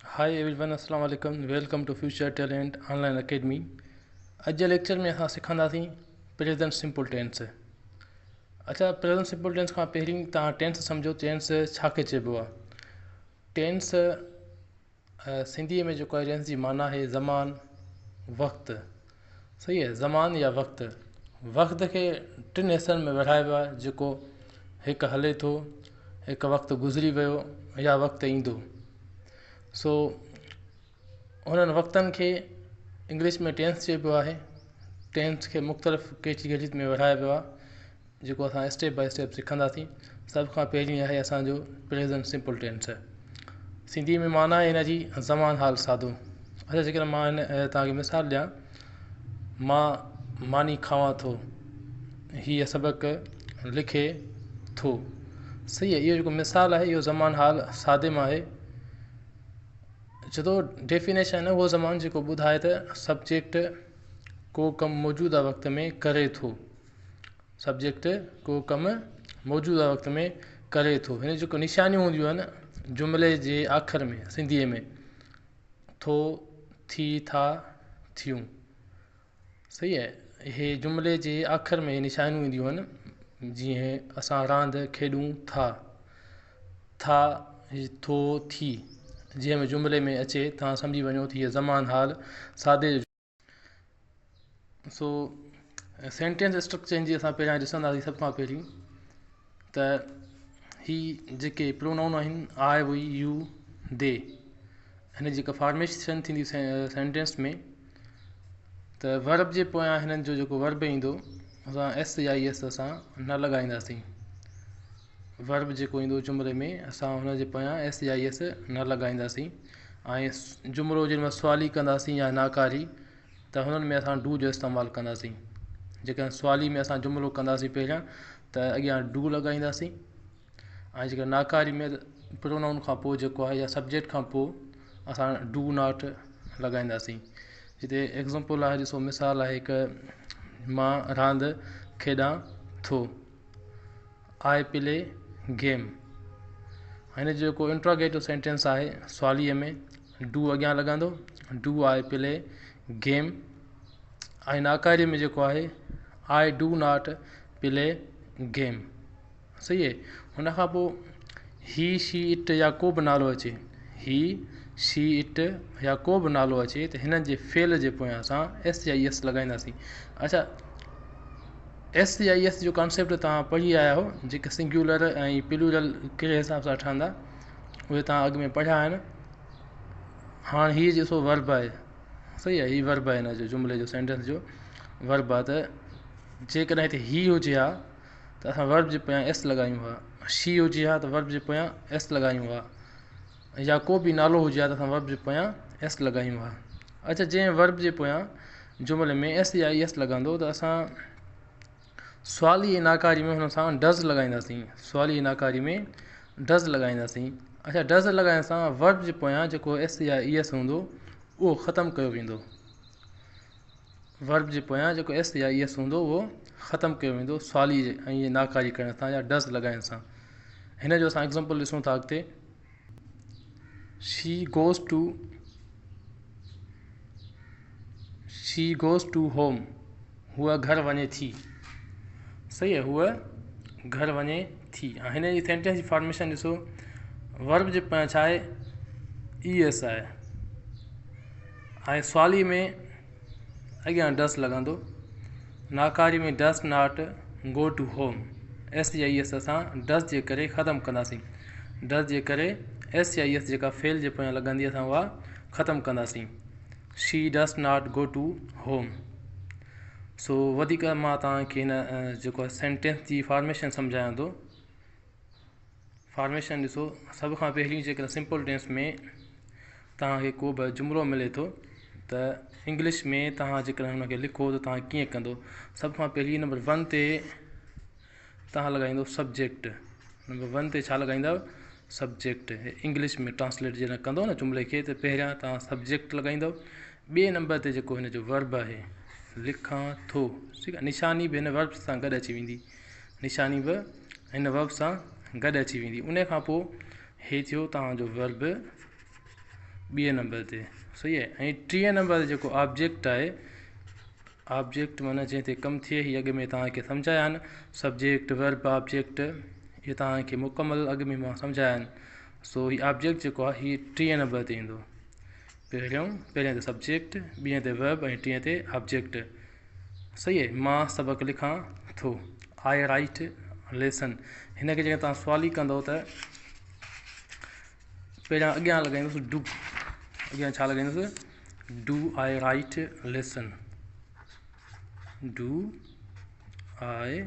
हाय everyone, अस्सलाम वालेकुम। Welcome to Future talent online Academy. अॼु जे लेक्चर में असां सिखंदासीं प्रेज़ेंट सिंपल टेंस। अच्छा, प्रेज़ेंट सिंपल टेंस खां पहिरीं तव्हां टेंस सम्झो। टेंस छा खे चइबो आहे? टेंस सिंधीअ में जेको आहे टेंस जी माना आहे ज़मान, वक़्तु। सही आहे, ज़मान या वक़्तु। वक़्त खे टिनि हिसनि में विरहायो वियो आहे, जेको हिकु हले थो, हिकु वक़्तु गुज़री वियो या वक़्तु ईंदो। सो उन्हनि वक़्तनि खे इंग्लिश में टेंस चइबो आहे। टेंस खे मुख़्तलिफ़ कैटेगरीज़ में विरहायो वियो आहे, जेको असां स्टेप बाय स्टेप सिखंदासीं। सभ खां पहिरीं आहे असांजो प्रेज़ेंट सिंपल टेंस। सिंधी में माना आहे हिन जी ज़मान हाल सादो। अच्छा, जेकॾहिं मां हिन तव्हांखे मिसाल ॾियां, मां मानी खावां थो, हीअ सबक़ लिखे थो। सही आहे, इहो जेको मिसाल आहे इहो ज़मान हाल सादे में आहे। जो डेफिनेशन है वो ज़मान जेको ॿुधाए त सब्जेक्ट को कमु मौजूदा वक़्त में करे थो। सब्जेक्ट को कमु मौजूदा वक़्त में करे थो। हिन जेको निशानियूं हूंदियूं आहिनि जुमिले जे आख़िर में, सिंधीअ में थो, थी, था, थियूं। सही आहे, इहे जुमिले जे आख़िर में निशानियूं ईंदियूं आहिनि। जीअं असां रांदि खेॾूं था, थो, थी, जीअं में जुमिले में अचे, तव्हां सम्झी वञो त हीअ ज़मान हाल सादे। सो सेंटेंस स्ट्रक्चर जी असां पहिरियां ॾिसंदासीं। सभ खां पहिरीं त ही जेके प्रोनाउन आहिनि आई, वी, यू, दे, हिन जी जेका फॉर्मेशन थींदी सेंटेंस में, त वर्ब जे पोयां हिननि जो जेको वर्ब ईंदो असां एस या आई एस असां न लॻाईंदासीं। वर्ब जेको ईंदो जुमिले में असां हुन जे पोयां एस या आई एस न लॻाईंदासीं। ऐं जुमिलो जेॾीमहिल सुवाली कंदासीं या नाकारी, त हुननि में असां डू जो इस्तेमालु कंदासीं। जेकॾहिं सुवाली में असां जुमिलो कंदासीं पहिरियां, त अॻियां डू लॻाईंदासीं। ऐं जेकर नाकारी में प्रोनाउन खां पोइ जेको आहे या सब्जेक्ट खां पोइ असां डू नॉट लॻाईंदासीं। हिते एग्ज़ाम्पल आहे, ॾिसो मिसाल आहे हिकु, मां रांदि खेॾां थो, आई प्ले गेम। हिन जो जेको इंट्रोगेटिव सेंटेंस आहे सुवालीअ में, डू अॻियां लॻंदो, डू आई प्ले गेम। ऐं नाकारी में जेको आहे आई डू नॉट प्ले गेम। सही आहे। हुन खां पोइ ही, शी, इट या को बि नालो अचे, ही, शी, इट या को बि नालो अचे, त हिननि जे फेल जे पोयां असां एस या आई एस लॻाईंदासीं। अच्छा, एस या आई एस जो कॉन्सेप्ट तव्हां पढ़ी आया हो, जेके सिंगुलर ऐं प्लूरल कहिड़े हिसाब सां ठहंदा, उहे तव्हां अॻु में पढ़िया आहिनि। हाणे हीअ ॾिसो वर्ब आहे। सही आहे, हीअ वर्ब आहे, हिन जो जुमिले जो सेंटेंस जो वर्ब आहे। त जेकॾहिं हिते ही हुजे हा त असां वर्ब जे पोयां एस लॻायूं हा, शी हुजे हा त वर्ब जे पोयां एस लॻायूं हा, या को बि नालो हुजे हा त असां वर्ब जे पोयां एस लॻायूं हा। अच्छा, जंहिं वर्ब जे पोयां जुमिले में एस या आई एस लॻंदो त असां सुवाली ऐं नाकारी में हुन सां डज़ लॻाईंदासीं। सुवाली ऐं नाकारी में डज़ लॻाईंदासीं। अच्छा, डज़ लॻाइण सां वर्ब जे पोयां जेको एस या ई एस हूंदो उहो ख़तमु कयो वेंदो। वर्ब जे पोयां जेको एस या ई एस हूंदो उहो ख़तमु कयो वेंदो सुवाली ऐं नाकारी करण सां या डज़ लॻाइण सां। हिन जो असां एग्ज़ाम्पल ॾिसूं था अॻिते, शी गोज़ टू होम, हूअ घर वञे थी। सही आहे, हूअ घर वञे थी। ऐं हिन जी सेंटेंस जी फॉर्मेशन ॾिसो, वर्ब जे पोयां छा आहे, ई एस आहे, ऐं सुवाली में अॻियां डस लॻंदो, नाकारी में डस not go to home. S या ई एस असां डस जे करे ख़तमु कंदासीं। डस जे करे एस या ई एस जेका फेल जे पोयां लॻंदी असां उहा ख़तमु कंदासीं। She does not go to home. So वधीक मां तव्हांखे हिन जेको आहे सेंटेंस जी फॉर्मेशन सम्झायां थो। फॉर्मेशन ॾिसो, सभ खां पहिरीं जेकॾहिं सिंपल टेंस में तव्हांखे को बि जुमिलो मिले थो त इंग्लिश में तव्हां जेकॾहिं हुनखे लिखो त तव्हां कीअं कंदो। सभ खां पहिरीं नंबर 1 ते तव्हां लॻाईंदो सब्जेक्ट। नंबर 1 ते छा लॻाईंदव, सब्जेक्ट। इंग्लिश में ट्रांसलेट जॾहिं कंदो न जुमिले खे, त पहिरियां तव्हां सब्जेक्ट लॻाईंदव। ॿिए नंबर ते जेको हिन जो वर्ब आहे, लिखां थो, ठीकु आहे, निशानी बि हिन वर्ब सां गॾु अची वेंदी। निशानी बि हिन वर्ब सां गॾु अची वेंदी। उन खां पोइ हे थियो तव्हांजो वर्ब ॿिए नंबर ते, सही आहे। ऐं टीह नंबर जेको ऑब्जेक्ट आहे, ऑब्जेक्ट माना जंहिं ते कमु थिए, हीअ अॻु में तव्हांखे सम्झाया आहिनि, सब्जेक्ट वर्ब ऑब्जेक्ट, इहे तव्हांखे मुकमल अॻु में मां सम्झाया आहिनि। सो हीउ ऑब्जेक्ट जेको आहे हीउ टीह नंबर ते ईंदो। पहिरियों ते सब्जेक्ट, ॿिएं ते वर्ब ऐं टीह ते ऑब्जेक्ट, सही आहे। मां सबक़ु लिखां थो, आई राइट लेसन। हिन खे जेकर तव्हां सुवाली कंदव त पहिरियां अॻियां लॻाईंदुसि डू, अॻियां छा लॻाईंदुसि, do I write lesson, do I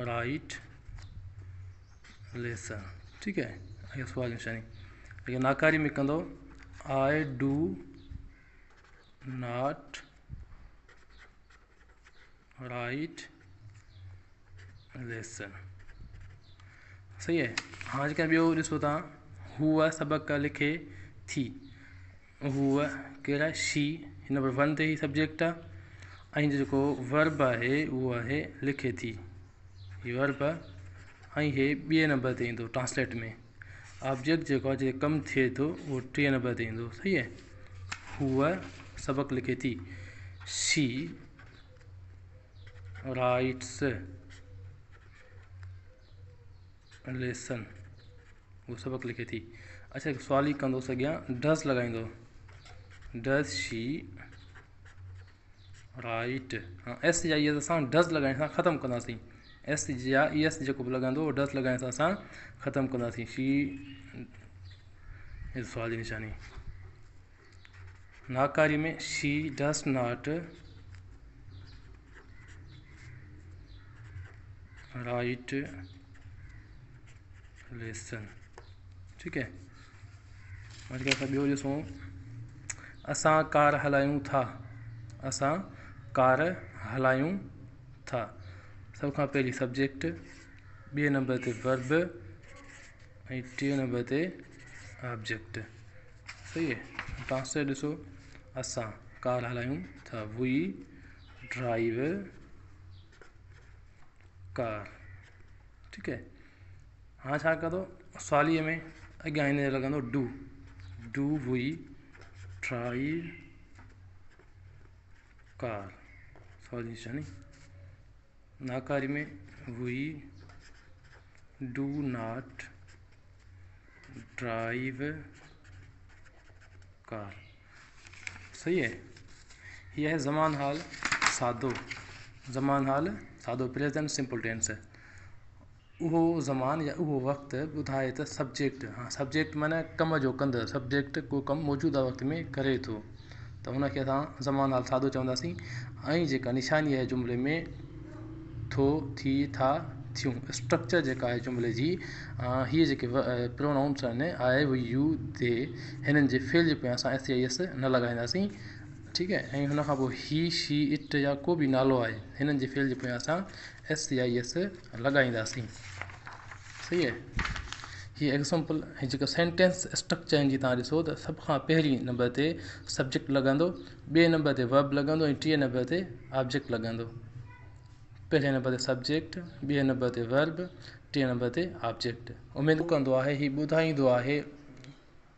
write lesson, ठीकु आहे। इहो सुवाल निशानी। अॻियां नाकारी में कंदो, I do not write lesson, सही आहे। हाँ जेका ॿियो ॾिसो तव्हां, हूअ सबक़ु लिखे थी, हूअ कहिड़ा आहे, शी, हिन नंबर 1 ते ही सब्जेक्ट आहे, ऐं जेको वर्ब आहे उहो आहे लिखे थी, हीउ वर्ब आहे, ऐं हे ॿिए नंबर ते ईंदो ट्रांसलेट में। ऑब्जेक्ट जेको आहे जेको कमु थिए थो उहो टीह नंबर ते ईंदो, सही आहे। हूअ सबक़ु लिखे थी, शी राइट्स लेसन, वो सबक़ु लिखे थी। अच्छा सुवाल ई कंदोसि अॻियां, डस लॻाईंदो, डस शी राइट, हाँ एस या ई असां डस लॻाइण सां ख़तमु कंदासीं, एस या ई एस जेको बि लॻंदो उहो डस लॻाइण सां असां ख़तमु कंदासीं। शी इस सुवाल जी निशानी। नाकारी में she does not write lesson, ठीकु आहे। अॼुकल्ह असां ॿियो ॾिसूं, असां कार हलायूं था, असां कार हलायूं था, सभ खां पहिरीं सब्जेक्ट, ॿिए नंबर ते वर्ब ऐं टिएं नंबर ते ऑब्जेक्ट, सही आहे। ट्रांसलेट ॾिसो, असां कार हलायूं था, वी ड्राइव कार, ठीकु आहे। हाँ छा कंदो, सुवालीअ में अॻियां हिन जो लॻंदो do, do we drive car, सवाल जी निशानी। नाकारी में we do not drive car, सही है। यह है ज़मान हाल सादो, ज़मान हाल सादो प्रेजेंट सिंपल टेंस है। उहो ज़मान या उहो वक़्तु ॿुधाए त सब्जेक्ट, हाँ सब्जेक्ट माना कम जो कंदड़, सब्जेक्ट को कमु मौजूदा वक़्त में करे थो त हुनखे असां ज़मान हाल सादो चवंदासीं। ऐं जेका निशानी आहे जुमिले में, थो, थी, था, थियूं, स्ट्रक्चर जेका आहे जुमिले जी, हीअ जेके प्रोनाउंस आहिनि आई वी यू दे, हिननि जे फेल जे पोयां असां एस या एस न लॻाईंदासीं, ठीकु आहे। ऐं हुन खां पोइ ही, शी, इट या को बि नालो आहे, हिननि जे फेल जे पोयां असां एस या एस लॻाईंदासीं, सही आहे। हीअ एग्ज़ाम्पल जेका सेंटेंस स्ट्रक्चर आहिनि जी तव्हां ॾिसो त सभ खां पहिरीं नंबर ते सब्जेक्ट लॻंदो, ॿिए नंबर ते वर्ब लॻंदो ऐं टीह नंबर ते ऑब्जेक्ट लॻंदो। पहिरें नंबर ते सब्जेक्ट, ॿिए नंबर ते वर्ब, टीह नंबर ते ऑब्जेक्ट। उमेदु कंदो आहे हीउ ॿुधाईंदो आहे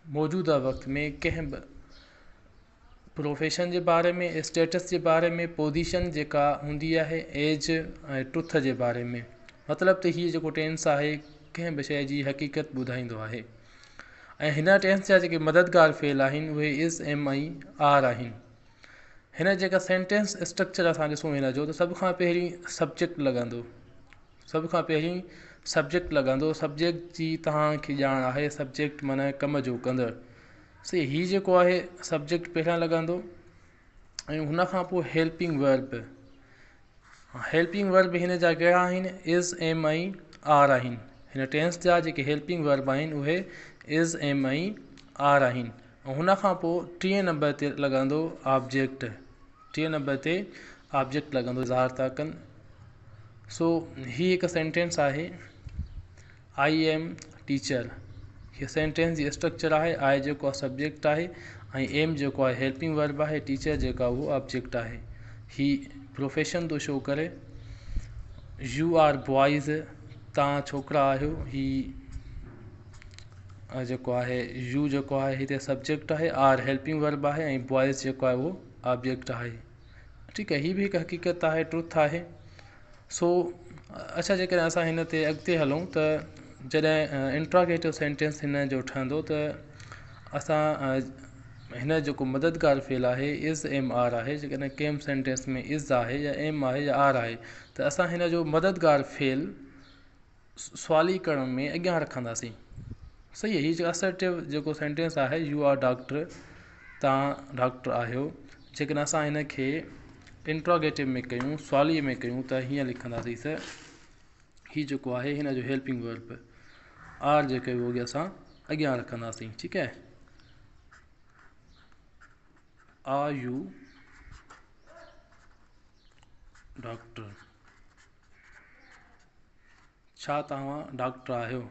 मौजूदा वक़्त में कंहिं बि प्रोफेशन जे बारे में, स्टेटस जे बारे में, पोजीशन जेका हूंदी आहे, एज ऐं ट्रुथ जे बारे में। मतिलबु त हीअ जेको टेंस आहे कंहिं बि शइ जी हक़ीक़त ॿुधाईंदो आहे। ऐं हिन टेंस जा जेके मददगार फेल आहिनि उहे इज़, एम ऐं आर आहिनि। हिन जेका सेंटेंस स्ट्रक्चर असां ॾिसूं हिन जो, त सभ खां पहिरीं सब्जेक्ट लॻंदो, सभ खां पहिरीं सब्जेक्ट लॻंदो। सब्जेक्ट जी तव्हांखे ॼाण आहे, सब्जेक्ट माना कम जो कंदड़, सही। हीअ जेको आहे सब्जेक्ट पहिरियां लॻंदो ऐं हुन खां पोइ हेल्पिंग वर्ब, हेल्पिंग वर्ब हिन जा कहिड़ा आहिनि, इज़, एम ऐं आर आहिनि। हिन टेंस जा जेके हेल्पिंग वर्ब आहिनि उहे इज़, एम ऐं आर आहिनि। ऐं हुन खां पोइ टीह नंबर ते लॻंदो ऑब्जेक्ट, टीह नंबर ते ऑब्जेक्ट लॻंदो, इज़हार था कनि। सो हीअ हिकु सेंटेंस आहे, आई एम टीचर। हीअ सेंटेंस जी स्ट्रक्चर आहे, आई जेको आहे सब्जेक्ट आहे ऐं एम जेको आहे हेल्पिंग वर्ब आहे, टीचर जेका उहो ऑब्जेक्ट आहे। ही प्रोफेशन थो शो करे, यू आर बॉइज़, तव्हां छोकिरा आहियो, ही जेको आहे यू जेको आहे हिते सब्जेक्ट आहे, आर हेल्पिंग वर्ब आहे ऐं बॉयज़ जेको आहे उहो ऑब्जेक्ट आहे। ठीकु आहे, हीअ बि हिकु हक़ीक़त आहे, ट्रुथ आहे। सो अच्छा, जेकॾहिं असां हिन ते अॻिते हलूं त जॾहिं इंट्रागेटिव सेंटेंस हिन जो ठहंदो त असां हिन जेको मददगार फेल आहे इज़ एम आर आहे। जेकॾहिं कंहिं सेंटेंस में इज़ आहे या एम आहे या आर आहे त असां हिन जो मददगार फेल सवालीकरण में अॻियां रखंदासीं। सही आहे, हीअ जो असर्टिव जेको सेंटेंस आहे यू आर डॉक्टर, तव्हां डॉक्टर आहियो, जेकॾहिं असां हिन खे इंट्रोगेटिव में कयूं, सवालीअ में कयूं त हीअं लिखंदासीं त हीअ जेको आहे हिन जो हेल्पिंग वर्ब आर जेके उहो असां अॻियां रखंदासीं। ठीकु आहे, आर यू डॉक्टर, छा तव्हां डॉक्टर आहियो।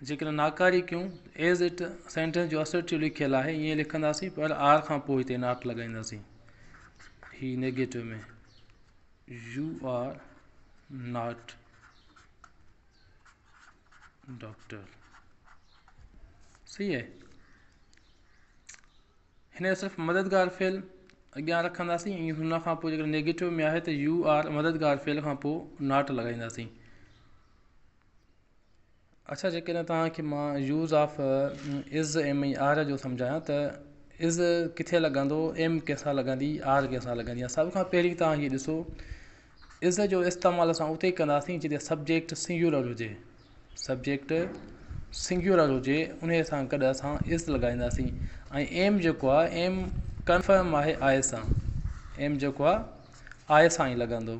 जेकॾहिं नाकारी कयूं एज़ इट सेंटेंस जो असर्टिव लिखियलु आहे ईअं लिखंदासीं, पर आर खां पोइ हिते नॉट लॻाईंदासीं। ही नेगेटिव में यू आर नॉट डॉक्टर। सही आहे, हिन जो सिर्फ़ु मददगार फेल अॻियां रखंदासीं ऐं हुन खां पोइ जेकॾहिं नेगेटिव में आहे त यू आर मददगार फेल खां पोइ नॉट लॻाईंदासीं। अच्छा, जेकॾहिं तव्हांखे मां यूज़ ऑफ इज़ एम ऐं आर जो सम्झायां त इज़ किथे लॻंदो, एम कंहिंसां लॻंदी, आर कंहिंसां लॻंदी। सभ खां पहिरीं तव्हां हीअ ॾिसो, इज़ जो इस्तेमालु असां उते ई कंदासीं जिते सब्जेक्ट सिंगुलर हुजे। सब्जेक्ट सिंगुलर हुजे उन सां गॾु असां इज़ लॻाईंदासीं। ऐं एम जेको आहे एम कंफर्म आहे आए सां, एम जेको आहे आए सां ई लॻंदो।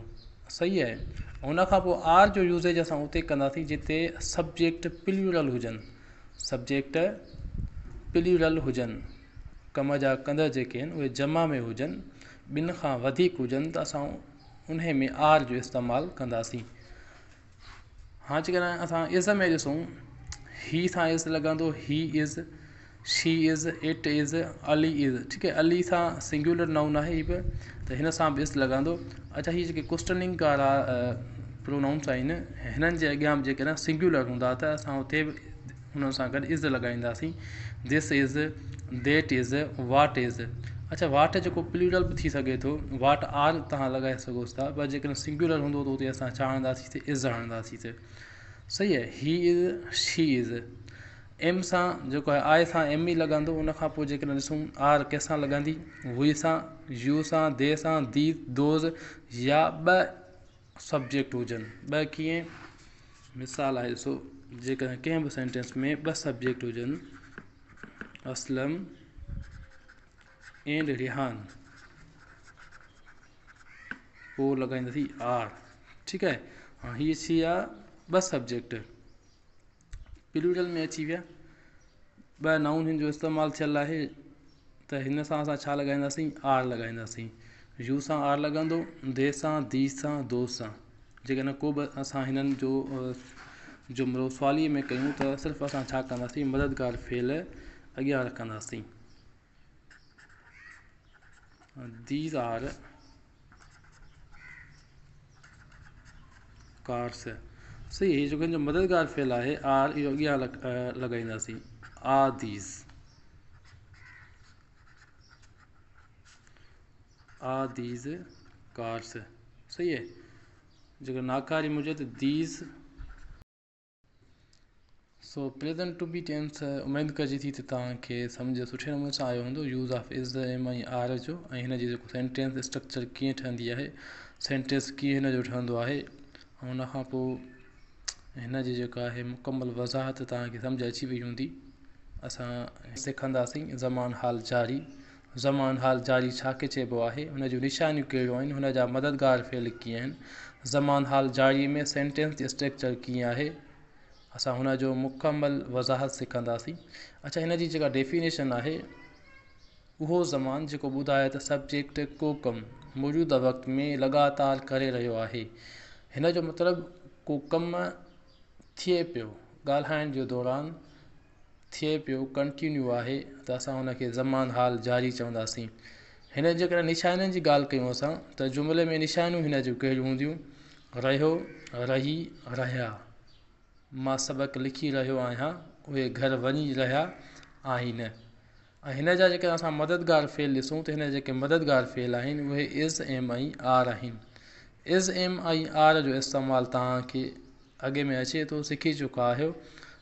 सही आहे, हुन खां पोइ आर जो यूज़ेज असां उते कंदासीं जिते सब्जेक्ट प्लूरल हुजनि। सब्जेक्ट प्लूरल हुजनि, कम जा कंद जेके आहिनि उहे जमा में हुजनि, ॿिनि खां वधीक हुजनि त असां उन में आर जो इस्तेमालु कंदासीं। हाँ, जेकॾहिं असां इज़ में ॾिसूं, ही सां इज़ लॻंदो, he is, she is, it is, Ali is. ठीकु आहे, अली सां सिंगुलर नाउन आहे हीअ बि, त हिन सां बि इज़ लॻंदो। अच्छा, हीअ जेके क्वेश्चनिंग वारा प्रोनाउंस आहिनि हिननि जे अॻियां बि जेकॾहिं सिंगुलर हूंदा त असां हुते बि हुन सां गॾु इज़ लॻाईंदासीं। This is, that is, what is. अच्छा, वाट जेको प्लूरल बि थी सघे थो, वाट आर तव्हां लॻाए सघोसि था, पर जेकॾहिं सिंगुलर हूंदो त उते असां छा हणंदासीं त इज़ हणंदासीं। सही आहे, he is, she is. M सां जेको आहे आए सां एम ई लॻंदो। उन खां पोइ जेकॾहिं ॾिसूं आर कंहिंसां लॻंदी, हुई सां, यू सां, दे सां, दी, दोज़ या ॿ सब्जेक्ट हुजनि। ॿ कीअं, मिसाल आहे ॾिसो, जेकॾहिं कंहिं बि सेंटेंस में ॿ सब्जेक्ट हुजनि, असलम एंड रिहान, पोइ लॻाईंदासीं आर। ठीकु आहे, हाँ, हीअ थी विया ॿ सब्जेक्ट प्लूरल में अची विया, ॿ नाउन हिन जो इस्तेमालु थियलु आहे, त हिन सां असां छा लॻाईंदासीं, आर लॻाईंदासीं। यू सां आर लॻंदो, दे सां, दी सां, दोस्त सां। जेकॾहिं को बि असां हिननि जो जुमिलो सवालीअ में कयूं त सिर्फ़ु असां छा कंदासीं, मददगार फेल अॻियां रखंदासीं। These are cars. सही, हीअ जेको हिन जो मददगार फेल आहे आर, इहो अॻियां लॻाईंदासीं, are these, are these cars. सही आहे, जेको नाकारी हुजे त these. So present to be tense उमेद कजे थी त तव्हांखे सम्झ सुठे नमूने सां आयो हूंदो, यूज़ ऑफ इज़, एम ऐं आर जो, ऐं हिन जी जेको सेंटेंस स्ट्रक्चर कीअं ठहंदी आहे, सेंटेंस कीअं हिन जो ठहंदो आहे। ऐं हुन खां पोइ हिन जी जेका आहे मुकमल वज़ाहत तव्हांखे सम्झ अची वई हूंदी। असां सिखंदासीं ज़मान हाल जारी। ज़मान हाल जारी छा खे चइबो आहे, हुन जूं निशानियूं कहिड़ियूं आहिनि, हुन जा मददगार फेल कीअं आहिनि, ज़मान हाल जारी में सेंटेंस जी स्ट्रक्चर कीअं आहे, असां हुन जो मुकमल वज़ाहत सिखंदासीं। अच्छा, हिन जी जेका डेफिनेशन आहे, उहो ज़मान जेको ॿुधाए त सब्जेक्ट को कमु मौजूदा वक़्त में लगातार करे रहियो आहे। हिन जो मतिलबु को कमु थिए पियो, ॻाल्हाइण जो दौरान थिए पियो, कंटिन्यू आहे, त असां हुनखे ज़मान हाल जारी चवंदासीं। हिन जेकॾहिं निशानियुनि जी ॻाल्हि कयूं असां त जुमिले में निशानियूं हिन जूं कहिड़ियूं हूंदियूं, रहियो, रही, रहिया, मां सबक़ु लिखी रहियो आहियां, उहे घर वञी रहिया आहिनि। ऐं हिन जा जेके असां मददगार फेल ॾिसूं त हिन जेके मददगार फेल आहिनि उहे इज़ एम ऐं आर आहिनि। इज़ एम ऐं आर जो इस्तेमालु तव्हांखे अॻे में अचे थो, सिखी चुका आहियो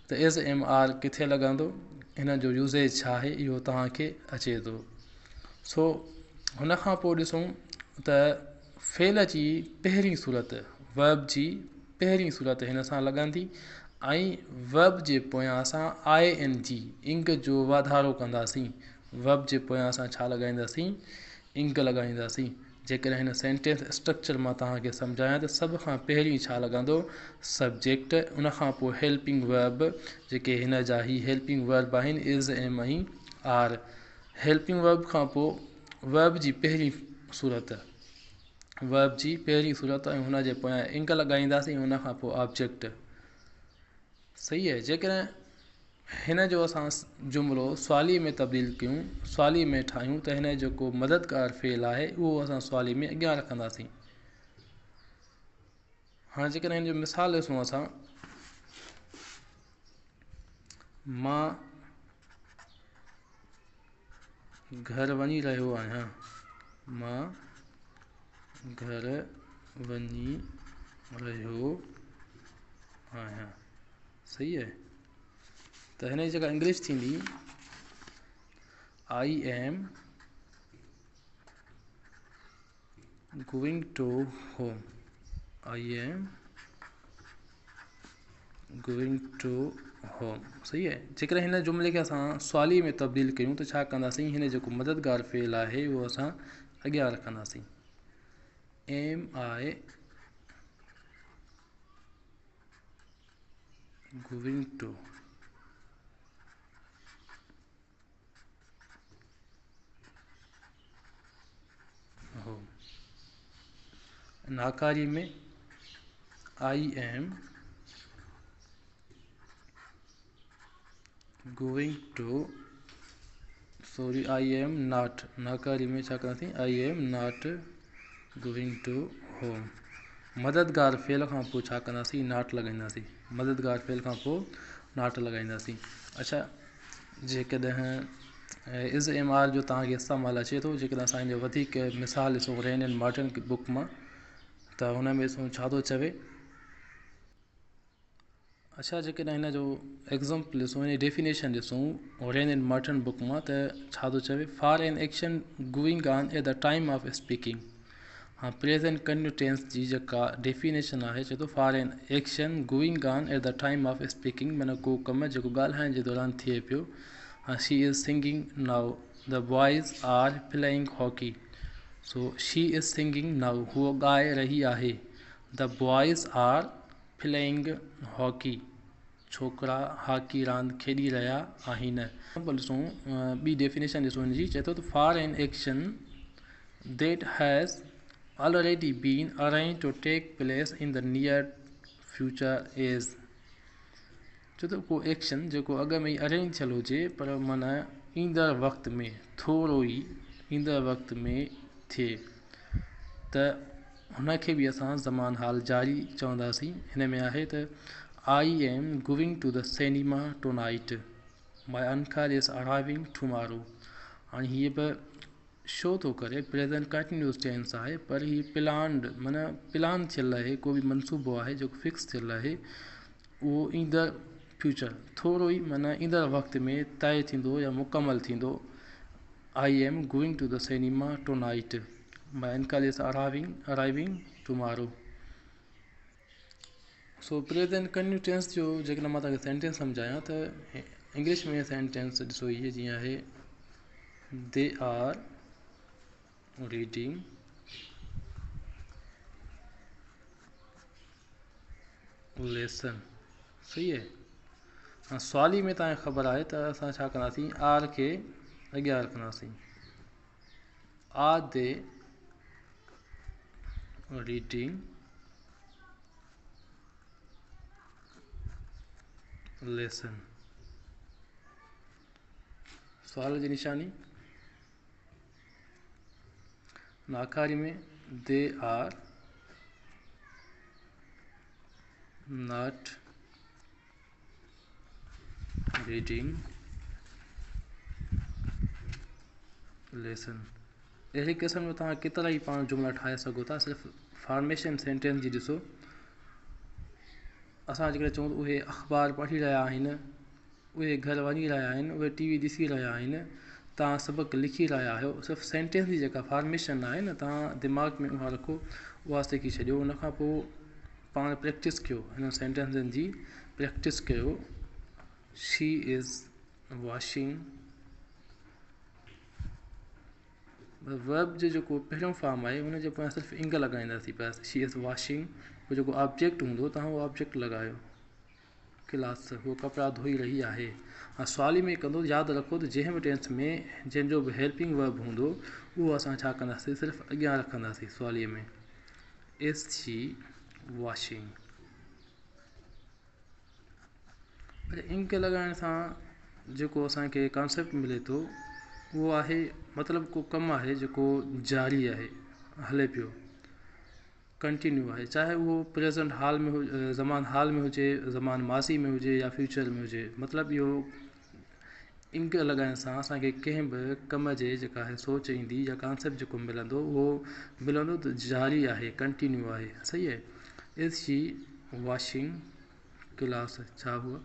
त इज़ एम आर किथे लॻंदो, हिन जो यूज़ेज छा आहे इहो तव्हांखे अचे थो। सो हुन खां पोइ ॾिसूं त फेल जी पहिरीं सूरत, वर्ब जी पहिरीं सूरत हिन सां लॻंदी ऐं वर्ब जे पोयां असां ING इंग जो वाधारो कंदासीं। वर्ब जे पोयां असां छा लॻाईंदासीं, इंग लॻाईंदासीं। जेकॾहिं हिन सेंटेंस स्ट्रक्चर मां तव्हांखे सम्झायां त सभ खां पहिरीं छा लॻंदो, सब्जेक्ट, उन खां पोइ हेल्पिंग वर्ब, जेके हिन जा ई हेल्पिंग वर्ब आहिनि इज़ एम ऐं आर। हेल्पिंग वर्ब खां पोइ वर्ब जी पहिरीं सूरत, वर्ब जी पहिरीं सूरत ऐं हुन जे पोयां इंग लॻाईंदासीं, हुन खां पोइ ऑब्जेक्ट। सही आहे। जेकॾहिं हिन जो असां जुमिलो सवाली में तब्दील कयूं, सवाली में ठाहियूं त हिन जो जेको मददगार फेल आहे उहो असां सवाली में अॻियां रखंदासीं। हाणे जेकॾहिं हिन जो मिसाल ॾिसूं असां, मां घर वञी रहियो आहियां, मां घर वञी रहियो आहियां। सही आहे। त हिन जी जगह इंग्लिश थींदी I am going to home, I am going to home। सही आहे। जेकॾहिं हिन जुमिले खे असां सवाली में तब्दील कयूं त छा कंदासीं, हिन जेको मददगार फेल आहे उहो असां अॻियां रखंदासीं। am I going to home। नाकारी में I am going to, sorry, I am not, नाकारी में छा कंदासीं, I am not going to home। मददगार फेल खां पोइ छा कंदासीं, नॉट लॻाईंदासीं। मददगार फेल खां पोइ नॉट लॻाईंदासीं। अच्छा, जेकॾहिं इज़ एम आर जो तव्हांखे इस्तेमालु अचे थो, जेकॾहिं असां हिन जो वधीक मिसाल ॾिसूं रेन एंड मार्टिन बुक मां, त हुन में ॾिसूं छा थो चवे। अच्छा, जेकॾहिं हिन जो एग्ज़ाम्पल ॾिसूं, हिन जी डेफिनेशन ॾिसूं रेन एंड मार्टिन बुक मां, त छा थो चवे, for an action going on at the time of speaking. हाँ, प्रेजेंट कंटिन्यूस टेंस जी जेका डेफिनेशन आहे, चए थो for an action going on at the time of speaking, माना को कमु जेको ॻाल्हाइण जे दौरान थिए पियो। हाँ, she is singing now, the boys are playing hockey. So she is singing now, हूअ ॻाए रही आहे। The boys are playing hockey, छोकिरा हॉकी रांदि खेॾी रहिया आहिनि। ॾिसूं ॿी डेफिनेशन ॾिसूं हिन जी, चए थो त for an action that has already been arranged to take place in the near future is। छो त को एक्शन जेको अॻ में ई अरेंज थियल हुजे पर माना ईंदड़ वक़्त में, थोरो ई ईंदड़ वक़्त में थिए, त हुनखे बि असां ज़मान हाल जारी चवंदासीं। हिन में आहे त I am going to the cinema tonight, my uncle is arriving tomorrow। हाणे हीअ बि शो थो करे, प्रेजेंट कंटिन्यूस टेंस आहे, पर हीअ प्लान्ड, माना प्लान थियल आहे, को बि मनसूबो आहे जेको फिक्स थियल आहे, उहो ईंदड़ फ्यूचर, थोरो ई माना ईंदड़ वक़्त में तय थींदो या मुकमल थींदो। I am going to the cinema tonight, my uncle is arriving tomorrow। So present continuous tense जो जेकॾहिं मां तव्हांखे सेंटेंस सम्झायां त इंग्लिश में सेंटेंस ॾिसो, इहे जीअं आहे, दे आर रीडिंग लेसन। सही आहे। हाँ, सवाली में तव्हांखे ख़बर आहे त असां छा कंदासीं, आर खे अॻियां रखंदासीं। Are they reading lesson. सवाल जी निशानी, नाकारी में they are not reading lesson. अहिड़े क़िस्म में तव्हां केतिरा ई पाण जुमिला ठाहे सघो था। सिर्फ़ु फॉर्मेशन सेंटेंस जी ॾिसो। असां जेकॾहिं चऊं त उहे अख़बार पढ़ी रहिया आहिनि, उहे घर वञी रहिया आहिनि, उहे टीवी ॾिसी रहिया आहिनि, तव्हां सबक़ु लिखी रहिया आहियो। सिर्फ़ु सेंटेंस जी जेका फॉर्मेशन आहे न, तव्हां दिमाग़ में उहा रखो, उहा सिखी छॾियो। उनखां पोइ पाण प्रैक्टिस कयो, हिन सेंटेंसनि जी प्रैक्टिस कयो। She is washing. वर्ब जो जेको पहिरियों फॉर्म आहे उनजे पोयां सिर्फ़ु इंग लॻाईंदासीं बसि। She is washing. पोइ जेको ऑब्जेक्ट हूंदो तव्हां उहो ऑब्जेक्ट लॻायो। क्लास, उहो कपिड़ा धोई रही आहे। हा, सवाली में कंदो यादि रखो त जंहिं बि टेंस में जंहिंजो बि हेल्पिंग वर्ब हूंदो उहो असां छा कंदासीं, सिर्फ़ु अॻियां रखंदासीं सवालीअ में। Is she washing. पर इंक लॻाइण सां जेको असांखे कॉन्सेप्ट मिले थो उहो आहे, मतिलबु को कमु आहे जेको जारी आहे, हले पियो, कंटिन्यू आहे। चाहे उहो प्रेज़ेंट हाल में हुजे, ज़मान हाल में हुजे, ज़मान माज़ी में हुजे या फ्यूचर में हुजे। मतिलबु इहो इंक लॻाइण सां असांखे कंहिं बि कम जे जेका आहे सोच ईंदी या कॉन्सेप्ट जेको मिलंदो उहो मिलंदो त जारी आहे, कंटिन्यू आहे। सही आहे। इज़ शी वॉशिंग क्लास, छा हूअ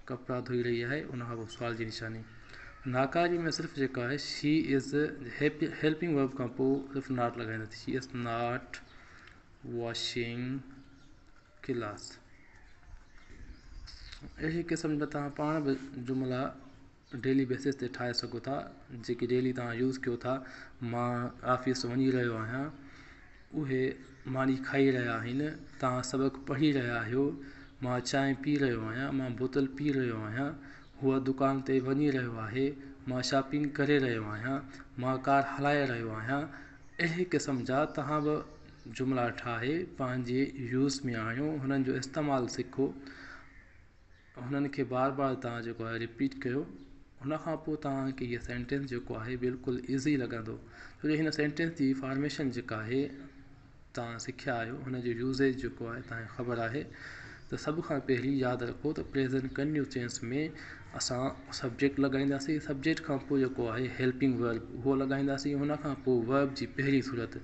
कपिड़ा धोई रही आहे। उनखां पोइ सुवाल जी निशानी। नाकारी में सिर्फ़ु जेका आहे शी इज़ हेल्पिंग वर्ब खां पोइ सिर्फ़ु नॉट लॻाईंदासीं। She is not washing class. अहिड़े क़िस्म जा तव्हां पाण बि जुमिला डेली बेसिस ते ठाहे सघो था, जेके डेली तव्हां यूज़ कयो था। मां ऑफिस वञी रहियो आहियां, उहे मानी खाई रहिया आहिनि, तव्हां सबक़ु पढ़ी रहिया आहियो। मां चांहि पी रहियो आहियां, मां बोतल पी रहियो आहियां, हूअ दुकान ते वञी रहियो आहे, मां शॉपिंग करे रहियो आहियां, मां कार हलाए रहियो आहियां। अहिड़े क़िस्म जा तव्हां बि जुमिला ठाहे पंहिंजे यूज़ में आणियो, हुननि जो इस्तेमालु सिखो, हुननि खे बार बार तव्हां जेको आहे रिपीट कयो। हुनखां पोइ तव्हांखे इहा सेंटेंस जेको आहे बिल्कुलु ईज़ी लॻंदो। छो जो हिन सेंटेंस जी फॉर्मेशन जेका आहे तव्हां सिखिया आहियो, हुनजो यूज़ेज जेको आहे तव्हांखे ख़बर आहे। त सभ खां पहिरीं यादि रखो त प्रेज़ेंट कंटिन्यूअस टेंस में असां सब्जेक्ट लॻाईंदासीं। सब्जेक्ट खां पोइ जेको आहे हेल्पिंग वर्ब उहो लॻाईंदासीं। हुनखां पोइ वर्ब जी पहिरीं सूरत,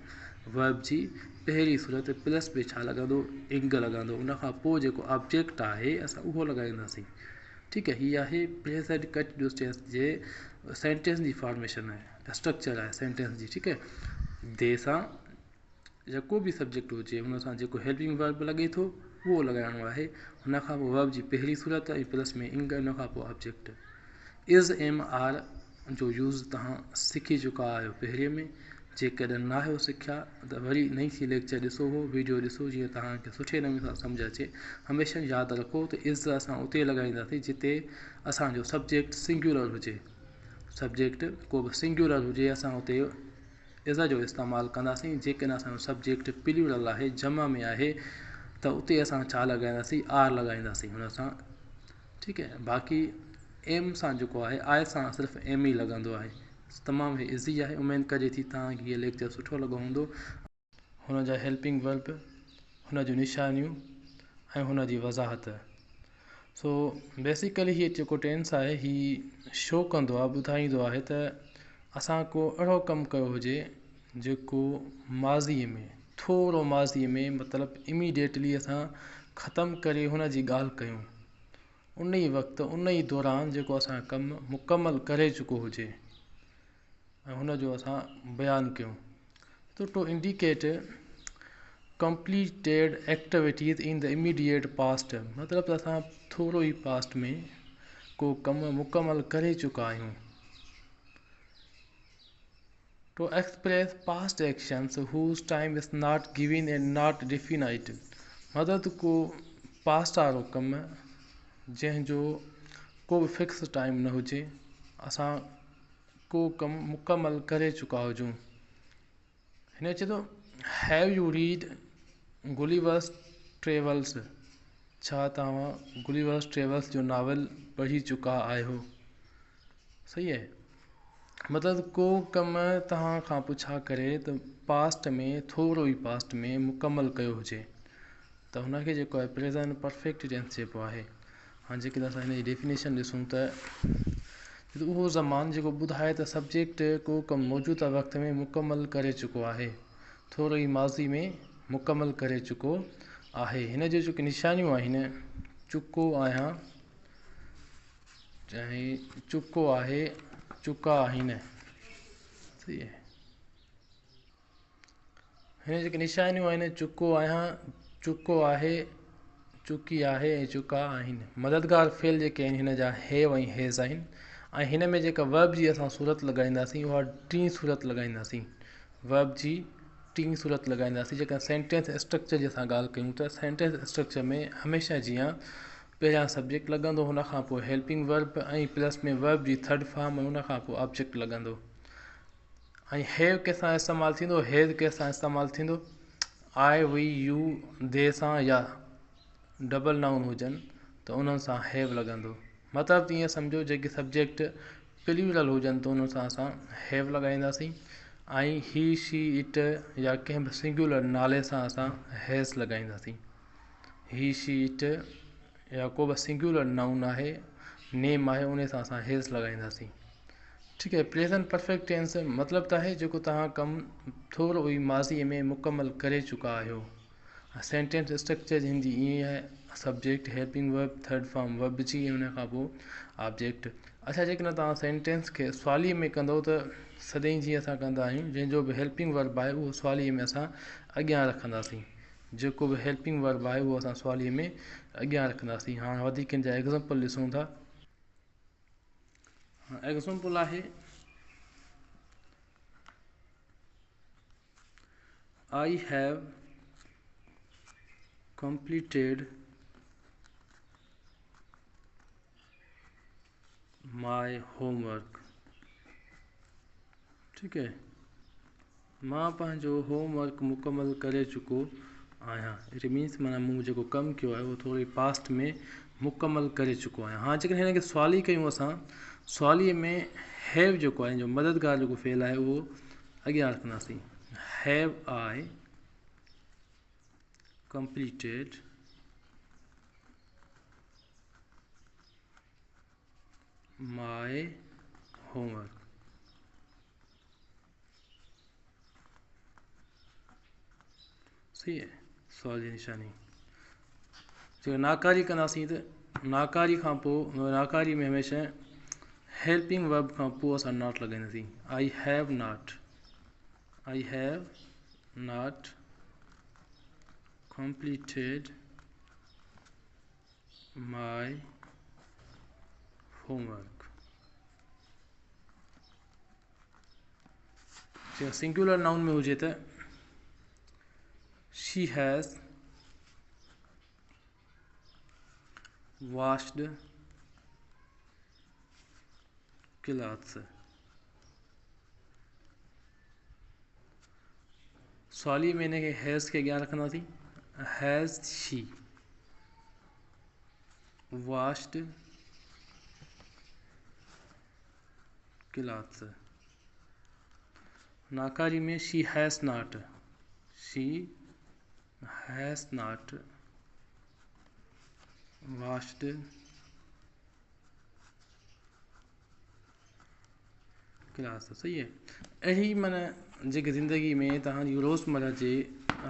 वर्ब जी पहिरीं सूरत प्लस में छा लॻंदो, इंग लॻंदो। उनखां पोइ जेको ऑब्जेक्ट आहे असां उहो लॻाईंदासीं। ठीकु आहे। हीअ आहे प्रेज़ेंट कंटिन्यूअस टेंस जे सेंटेंस जी फॉर्मेशन आहे, स्ट्रक्चर आहे सेंटेंस जी। ठीकु आहे। दे सां जेको बि सब्जेक्ट हुजे हुन सां जेको हेल्पिंग वर्ब लॻे थो उहो लॻाइणो आहे। हुनखां पोइ वर्ब जी पहिरीं सूरत ऐं प्लस में इंग, हुनखां पोइ ऑब्जेक्ट। इज़ एम आर जो यूज़ तव्हां सिखी चुका आहियो पहिरें में। जेकॾहिं न आहियो सिखिया त वरी नई सी लेक्चर ॾिसो, हो वीडियो ॾिसो, जीअं तव्हांखे सुठे नमूने सां सम्झ अचे। हमेशह यादि रखो त इज़ असां उते लॻाईंदासीं जिते असांजो सब्जेक्ट सिंगुलर हुजे। सब्जेक्ट को बि सिंगुलर हुजे असां उते इज़ जो इस्तेमालु कंदासीं। जेकॾहिं असांजो सब्जेक्ट प्लूरल आहे, जमा में आहे, त उते असां छा लॻाईंदासीं, आर लॻाईंदासीं हुन सां। ठीकु आहे। बाक़ी एम सां जेको आहे, आय सां सिर्फ़ु एम ई लॻंदो आहे। तमामु ईज़ी आहे। उमेदु कजे थी तव्हांखे हीअ लेक्चर सुठो लॻो हूंदो। हुन जा हेल्पिंग वर्ब, हुन जूं निशानियूं ऐं हुन जी वज़ाहत। सो बेसिकली हीअ जेको टेंस आहे हीअ शो कंदो आहे, ॿुधाईंदो आहे त असां को अहिड़ो कमु कयो हुजे जेको माज़ीअ में, थोरो माज़ीअ में, मतिलबु इमीडिएटली असां ख़तमु करे हुन जी ॻाल्हि कयूं। उन ई वक़्तु, उन ई दौरान जेको असां कमु मुकमल करे चुको हुजे ऐं हुनजो असां बयानु कयूं। तो to indicate completed activities in the immediate past, मतिलबु असां थोरो ई पास्ट में को कमु मुकमल करे चुका आहियूं। To express past actions whose time is not given and not definite, मदद को पास्ट वारो कमु जंहिंजो को बि फिक्स टाइम न हुजे, असां को कमु मुकमल करे चुका हुजूं। हिन चए थो have U read Gulliver's travels, छा तव्हां गुलिवर्स ट्रेवल्स जो नावल पढ़ी चुका आहियो। सही आहे। मतिलबु को कमु तव्हां खां पुछा करे त पास्ट में, थोरो ई पास्ट में मुकमल कयो हुजे त हुनखे जेको आहे प्रेज़ेंट परफेक्ट टेंस चइबो आहे। हाँ जेकॾहिं असां हिन जी डेफिनेशन ॾिसूं त उहो ज़मान जेको ॿुधाए त सब्जेक्ट को कमु मौजूदा वक़्त में मुकमल करे चुको आहे, थोरो ई माज़ी में मुकमल करे चुको आहे। हिन जो जेके निशानियूं आहिनि, चुको आहियां, चाहे चुको आहे, चुका आहिनि, सही आहे। हिन जेके निशानियूं आहिनि, चुको आहियां, चुको आहे, चुकी आहे ऐं चुका आहिनि। मददगार फेल जेके आहिनि हिन जा हैव ऐं हैज़ आहिनि। ऐं हिन में जेका वर्ब जी असां सूरत लॻाईंदासीं उहा टी सूरत लॻाईंदासीं। वर्ब जी टी सूरत लॻाईंदासीं। जेका सेंटेंस स्ट्रक्चर जी असां ॻाल्हि कयूं त सेंटेंस स्ट्रक्चर में हमेशह जीअं पहिरियां सब्जेक्ट लॻंदो, हुन खां पोइ हेल्पिंग वर्ब ऐं प्लस में वर्ब जी थर्ड फॉर्म ऐं हुन खां पोइ ऑब्जेक्ट लॻंदो। ऐं हैव कंहिंसां इस्तेमालु थींदो, हैज़ कंहिंसां इस्तेमालु थींदो, आई, वी, यू, दे सां या डबल नाउन हुजनि त उन्हनि सां हैव लॻंदो। मतिलबु ईअं सम्झो जेके सब्जेक्ट प्लूरल हुजनि त उन्हनि सां असां हैव लॻाईंदासीं, ऐं ही, शी, इट या कंहिं बि सिंगुलर नाले सां असां हैज़ लॻाईंदासीं। ही, शी, इट या को बि सिंगुलर नाउन आहे, नेम आहे, उन सां असां हैज़ लॻाईंदासीं। ठीकु आहे। प्रेज़ेंट परफेक्ट टेंस मतिलबु त आहे जेको तव्हां कमु थोरो ई माज़ीअ में मुकमल करे चुका आहियो। सेंटेंस स्ट्रक्चर हिनजी ईअं आहे, subject, helping verb, third form verb जी ऐं हुन खां पोइ ऑब्जेक्ट। अच्छा, जेकॾहिं तव्हां सेंटेंस खे सवालीअ में कंदो त सदाईं जीअं असां कंदा आहियूं, जंहिंजो बि हेल्पिंग वर्ब आहे उहो सवालीअ में असां अॻियां रखंदासीं। जेको बि हेल्पिंग वर्ब आहे उहो असां सवालीअ में अॻियां रखंदासीं। हाणे वधीक जा एग्ज़ाम्पल ॾिसूं था। एग्ज़ाम्पल आहे, I have completed my homework। ठीक है, मां पंहिंजो होमवर्क मुकमल करे चुको आहियां। इट मीन्स माना मूं जेको कमु कयो आहे उहो थोरी पास्ट में मुकमल करे चुको आहियां। हाँ, जेकॾहिं हिन खे सवाली कयूं असां, सवालीअ में हैव जेको आहे जो मददगार जेको फेल आहे उहो अॻियां रखंदासीं। Have I completed my homework। सही है, सवाल जी निशानी। जो नाकारी कंदासीं त नाकारी खां पोइ, नाकारी में हमेशह हेल्पिंग वर्ब खां पोइ असां नॉट लॻाईंदासीं। आई have not, I have not completed my homework। Singular noun में हुजे त she has washed clothes। सवाली में हिन खे हैज़ खे अॻियां रखंदासीं। Has she washed clothes। नाकारी में she has not, she has not washed clothes। सही है। अहिड़ी माना जेके ज़िंदगी में तव्हांजी रोज़मर्रा जे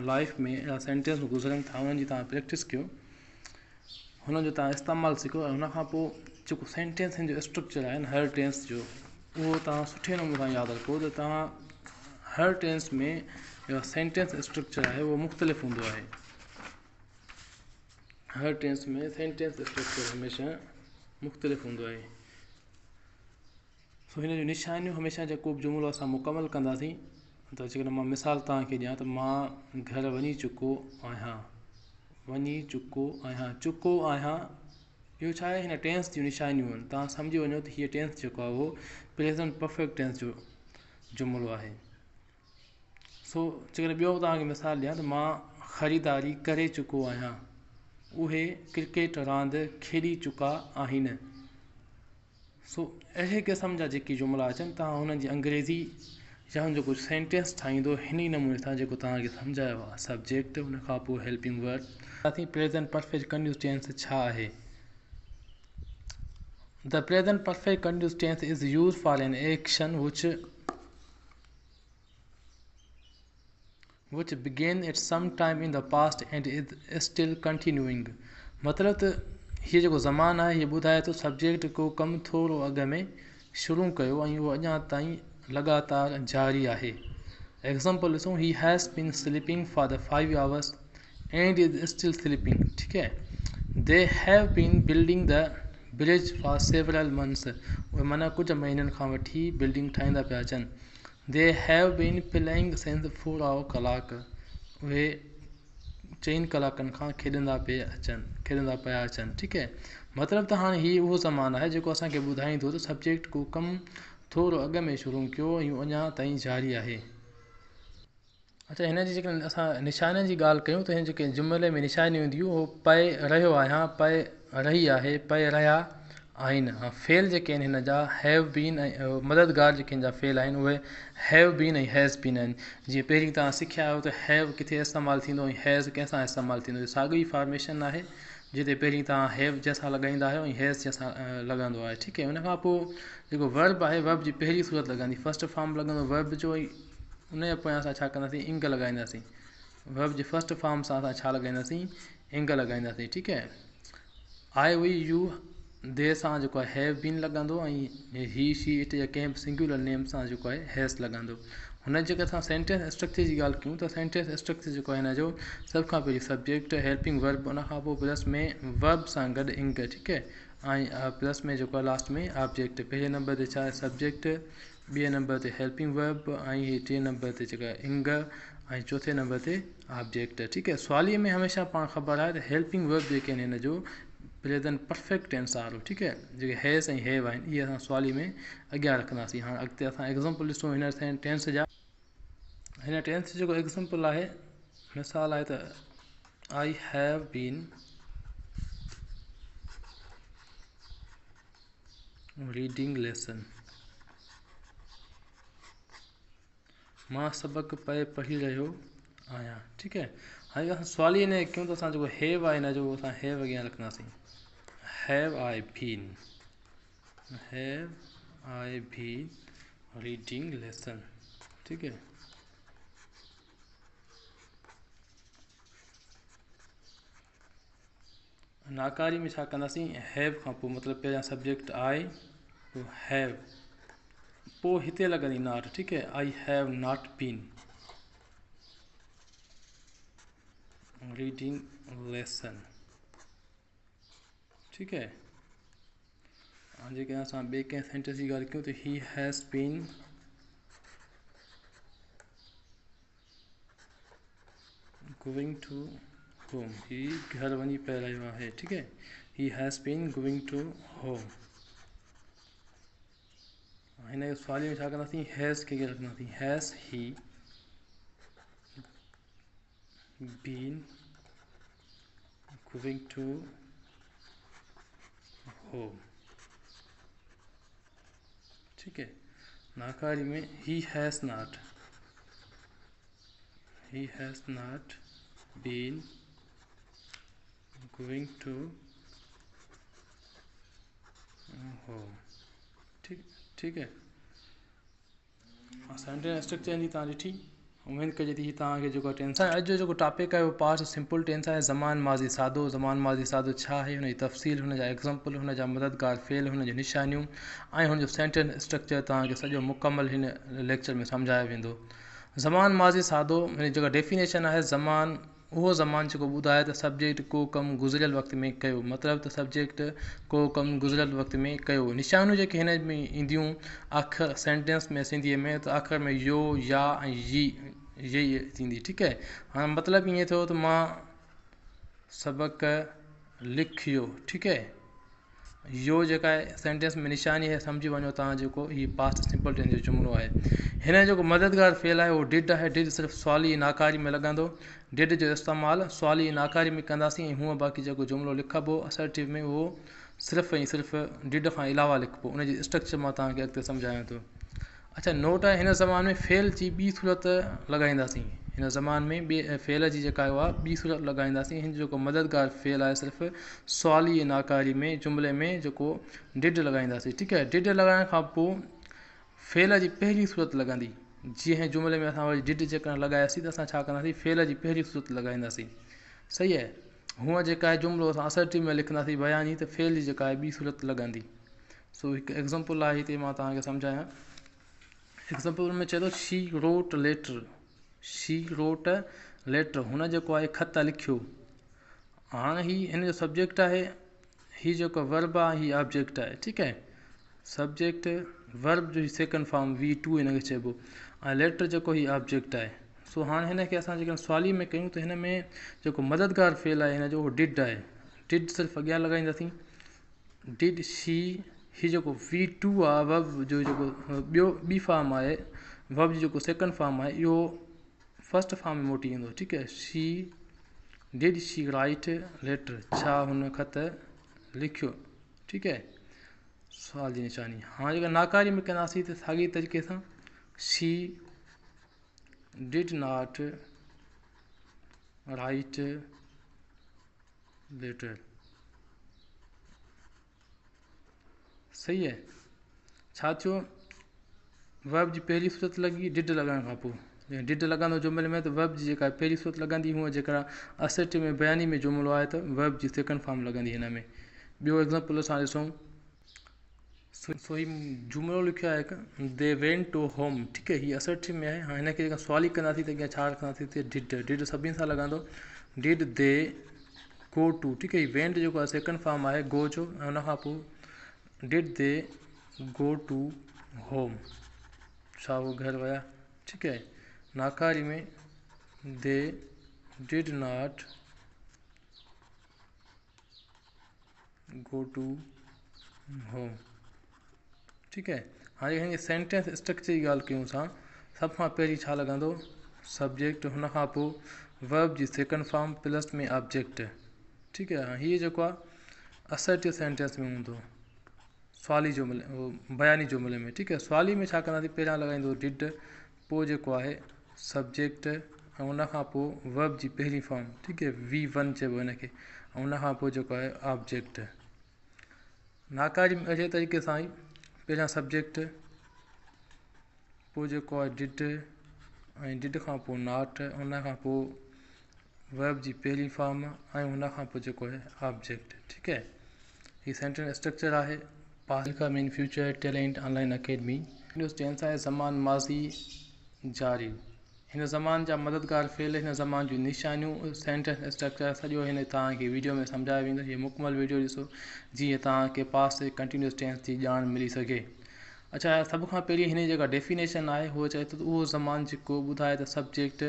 लाइफ में या सेंटेंस में गुज़रनि था उन्हनि जी तव्हां प्रैक्टिस कयो, हुननि जो तव्हां इस्तेमालु सिखो, ऐं हुन खां पोइ जेको सेंटेंस जो स्ट्रक्चर आहे न हर टेंस जो, उहो तव्हां सुठे नमूने सां यादि रखो त तव्हां हर टेंस में जेको सेंटेंस स्ट्रक्चर आहे उहो मुख़्तलिफ़ हूंदो आहे। हर टेंस में सेंटेंस स्ट्रक्चर हमेशह मुख़्तलिफ़ हूंदो आहे। सो हिन जूं निशानियूं हमेशह जेको बि जुमिलो असां मुकमल कंदासीं त जेकॾहिं मां मिसाल तव्हांखे ॾियां त मां घर वञी चुको आहियां, वञी चुको आहियां, चुको आहियां, इहो छा आहे, हिन टेंस जूं निशानियूं आहिनि। तव्हां सम्झी वञो त हीअ टेंस जेको आहे उहो प्रेज़ेंट परफेक्ट टेंस जो जुमिलो आहे। सो जेकॾहिं ॿियो तव्हांखे मिसाल ॾियां त मां ख़रीदारी करे चुको आहियां, उहे क्रिकेट रांदि खेॾी चुका आहिनि। सो अहिड़े क़िस्म जा जेके जुमिला अचनि तव्हां हुननि जी अंग्रेज़ी या हुन जो कुझु सेंटेंस ठाहींदो हिन ई नमूने सां जेको तव्हांखे सम्झायो आहे। सब्जेक्ट, हुन खां पोइ helping verb, present perfect continuous tense छा आहे। The present perfect continuous tense is used for an action which began at some time in the past and is still continuing. मतलब त हीअ जेको ज़मानु आहे हीअ ॿुधाए थो सब्जेक्ट को कमु थोरो अॻु में शुरू कयो ऐं उहो अञा ताईं लगातार जारी आहे. एग्ज़ाम्पल ॾिसूं, he has been sleeping for the 5 hours and is still sleeping. ठीक है. They have been building the bridge for several months. उहे माना कुझु महीननि खां वठी बिल्डिंग ठाहींदा पिया अचनि. They have been playing since 4 o'clock. उहे 4 कलाकनि खां खेॾंदा पिया अचनि. ठीकु है. मतिलबु त हाणे हीउ उहो ज़मानु आहे जेको असांखे ॿुधाईंदो त सब्जेक्ट को कमु थोरो अॻु में शुरू कयो ऐं अञा ताईं जारी आहे. अच्छा, हिन जी जेके असां निशाननि जी ॻाल्हि कयूं त हिन जेके जुमिले में निशानियूं हूंदियूं उहो पए रहियो आहे, पए रही आहे, पए रहिया आहिनि. फेल जेके आहिनि हिन जा हैव बीन ऐं मददगार जेके हिन जा फेल आहिनि उहे हैव बीन ऐं हैज़ बीन आहिनि. जीअं पहिरीं तव्हां सिखिया आहियो त हैव किथे इस्तेमालु थींदो ऐं हैज़ कंहिंसां इस्तेमालु थींदो. साॻी फॉर्मेशन आहे जिते पहिरीं तव्हां हैव जंहिंसां लॻाईंदा आहियो ऐं हैज़ जंहिंसां लॻंदो आहे. ठीकु है. उनखां पोइ जेको वर्ब आहे, वर्ब जी पहिरीं सूरत लॻंदी, फस्ट फॉर्म लॻंदो वर्ब जो, ऐं उनजे पोयां असां छा कंदासीं, इंग लॻाईंदासीं. वर्ब जी फस्ट फॉर्म सां असां छा लॻाईंदासीं, इंग लॻाईंदासीं. ठीकु है. आई वी यू दे सां जेको आहे हैव बीन लॻंदो ऐं ही शी इट या कंहिं बि सिंगुलर नेम सां जेको आहे हैज़ लॻंदो. हुन जेके असां सेंटेंस स्ट्रक्चर जी ॻाल्हि कयूं त सेंटेंस स्ट्रक्चर जेको आहे हिन जो सभ खां पहिरीं सब्जेक्ट, हेल्पिंग वर्ब, उनखां पोइ प्लस में वर्ब सां गॾु इंग. ठीकु है. ऐं प्लस में जेको आहे लास्ट में ऑब्जेक्ट. पहिरें नंबर ते छा आहे, सब्जेक्ट, ॿिए नंबर ते हेल्पिंग वर्ब ऐं टे नंबर ते जेका इंग ऐं चौथे नंबर ते ऑब्जेक्ट. ठीकु है. सवालीअ में हमेशह पाण ख़बर आहे त हेल्पिंग वर्ब जेके आहिनि हिन जो प्रेज़ेंट परफेक्ट टेंस वारो. ठीकु है. जेके हैज़ ऐं हैव आहिनि इहे असां सवाली में अॻियां रखंदासीं. हाणे अॻिते असां एग्ज़ाम्पल ॾिसूं हिन टेंस जा. हिन टेंस जेको एग्ज़ाम्पल आहे, मिसाल आहे त I have been reading lesson. मां सबक़ु पढ़ी रहियो आहियां. ठीकु है. हाणे असां सवाली हिन कयूं त असां जेको हैव आहे हिन जो असां हैव अॻियां रखंदासीं. Have I been reading lesson. ठीकु है. नाकारी में छा कंदासीं, हैव खां पोइ मतिलबु पहिरियां सब्जेक्ट आई, पोइ हैव, पोइ हिते लॻंदी नॉट. ठीकु है. I have not been reading lesson. ठीकु है. जेके असां ॿिए कंहिं सेंटेंस जी ॻाल्हि कयूं त he has been going to home. ही घर वञी पियो रहियो आहे. ठीकु है. He has been going to home. हिन जो सवाल में छा कंदासीं, हैज़ खे रखंदासीं. Has he been going to home. ठीक है. नाकारी में he has not been going to home. ठीक है. सेंटेंस स्ट्रक्चर जी तव्हां ॾिठी. उमेद कजे थी तव्हांखे जेको टेंस आहे, अॼु जो जेको टॉपिक आहे उहो पास्ट सिंपल टेंस आहे. ज़मान माज़ी सादो. ज़मान माज़ी सादो छा आहे, हुनजी तफ़सील, हुनजा एग्ज़ाम्पल, हुनजा मददगार फेल, हुनजी निशानियूं ऐं हुनजो सेंटेंस स्ट्रक्चर तव्हांखे सॼो मुकमल हिन लेक्चर में सम्झायो वेंदो. ज़मान माज़ी सादो हिन जेका डेफिनेशन आहे, ज़मान उहो ज़मान जेको ॿुधाए त सब्जेक्ट को कमु गुज़िरियल वक़्त में कयो. मतिलबु त सब्जेक्ट को कमु गुज़िरियल वक़्त में कयो. निशानियूं जेके हिन में ईंदियूं अखर सेंटेंस में सिंधीअ में, त अखर में यो, या ऐं ये थींदी. ठीकु है. हाणे मतिलबु ईअं थियो त मां सबक़ु लिखियो. ठीकु है. यो जेका आहे सेंटेंस में निशानी आहे, सम्झी वञो तव्हां जेको हीअ पास्ट सिंपल टेंस जो जुमिलो आहे. हिन जेको मददगार फेल आहे उहो डिड आहे. डिड सिर्फ़ु सवाली नाकारी में लॻंदो. डिड जो इस्तेमालु सवाली नाकारी में कंदासीं ऐं हूअं बाक़ी जेको जुमिलो लिखबो असर्टिव में उहो सिर्फ़ु ऐं सिर्फ़ु डिड खां अलावा लिखबो. उनजी स्ट्रक्चर मां तव्हांखे अॻिते सम्झायां थो. अच्छा, नोट आहे हिन ज़माने में फेल जी ॿी सूरत लॻाईंदासीं. हिन ज़मान में ॿिए फेल जी जेका आहे उहा ॿी सूरत लॻाईंदासीं। हिन जेको मददगार फेल आहे सिर्फ़ु सवाली ऐं नाकारी में जुमिले में जेको डिड लॻाईंदासीं। ठीकु आहे, डिड लॻाइण खां पोइ फेल जी पहिरीं सूरत लॻंदी। जीअं हिन जुमिले में असां वरी डिड जेका लॻायासीं त असां छा कंदासीं, फेल जी पहिरीं सूरत लॻाईंदासीं। सही आहे, हूअं जेका आहे जुमिलो असां असर्टिव में लिखंदासीं बयानी, त फेल जी जेका आहे ॿी सूरत लॻंदी। सो हिकु एग्ज़ाम्पल आहे हिते मां तव्हांखे सम्झायां। एग्ज़ाम्पल में चए थो she wrote letter, she wrote letter, हुन जेको आहे ख़त लिखियो। हाणे हिन जो सब्जेक्ट आहे, हीउ जेको वर्ब आहे हीउ ऑब्जेक्ट आहे। ठीकु आहे, सब्जेक्ट वर्ब जो सेकंड फॉर्म V2 हिन खे चइबो, ऐं लेटर जेको हीउ ऑब्जेक्ट आहे। सो हाणे हिन खे असां जेके सवाली में कयूं त हिन में जेको मददगार फेल आहे हिन जो उहो डिड आहे। डिड सिर्फ़ु अॻियां लॻाईंदासीं, डिड शी। हीउ जेको V2 आहे वर्ब जो जेको ॿियो ॿी फॉर्म आहे, वर्ब जो जेको सेकंड फॉर्म आहे इहो फर्स्ट फॉर्म में मोटी ईंदो। ठीकु आहे, she did she write letter, छा हुन ख़त लिखियो। ठीकु आहे, सवाल जी निशानी। हाणे जेका नाकारी में कंदासीं त साॻी तरीक़े सां, she did not write letter. सही आहे, छा थियो, वर्ब जी पहिरीं सूरत लॻी डिड लॻाइण खां पोइ। डिड लॻंदो जुमिले में त वर्ब जी जेका पहिरीं सूरत लॻंदी, हूअं जेका असर्टिव में बयानी में जुमिलो आहे त वर्ब जी सेकंड फॉर्म लॻंदी हिन में। ॿियो एग्ज़ाम्पल असां ॾिसूं। सो ही जुमिलो लिखियो आहे हिकु, दे वेंट टू होम। ठीकु आहे, हीअ असर्टिव में आहे। हाणे हिन खे जेका सवाली कंदासीं त अॻियां छा रखंदासीं, त डिड। डिड सभिनी सां लॻंदो, डिड दे गो टू। ठीकु आहे, वेंट जेको आहे सेकंड फॉर्म आहे गो जो, ऐं हुनखां पोइ did they go to home, छा उहो घर विया। ठीकु आहे, नाकारी में they did not go to home. ठीकु आहे, हाणे हिन सेंटेंस स्ट्रक्चर जी ॻाल्हि कयूं था। सभ खां पहिरीं छा लॻंदो, सब्जेक्ट, हुनखां पोइ वर्ब जी सेकंड फॉर्म प्लस में ऑब्जेक्ट। ठीकु आहे, हीअ जेको आहे असर्टिव सेंटेंस में हूंदो, सवाली जुमिले बयानी जुमिले में। ठीकु आहे, सवाली में छा कंदासीं, पहिरियां लॻाईंदो डिड, पोइ जेको आहे सब्जेक्ट, ऐं हुनखां पोइ वर्ब जी पहिरीं फॉर्म। ठीकु आहे, V1 चइबो हिनखे, ऐं हुनखां पोइ जेको आहे ऑब्जेक्ट। नाकारी में अहिड़े तरीक़े सां ई पहिरियां सब्जेक्ट, पोइ जेको आहे डिड, ऐं डिड खां पोइ नॉट, हुनखां पोइ वर्ब जी पहिरीं फॉर्म, ऐं हुनखां पोइ जेको आहे ऑब्जेक्ट। ठीकु आहे, हीअ सेंटेंस स्ट्रक्चर आहे। पास्ट का mean future talent online academy. न्यूज़ टेंस आहे ज़मान माज़ी जारी। हिन ज़मान जा मददगार फेल, हिन ज़मान जूं निशानियूं, सेंटेंस स्ट्रक्चर सॼो हिन तव्हांखे वीडियो में सम्झायो वेंदो। हीअ मुकमल वीडियो ॾिसो जीअं तव्हांखे पास्ट कंटिन्यूस टेंस जी ॼाण मिली सघे। अच्छा, सभ खां पहिरीं हिन जी जेका डेफिनेशन आहे उहो चए थो त उहो ज़मान जेको ॿुधाए त सब्जेक्ट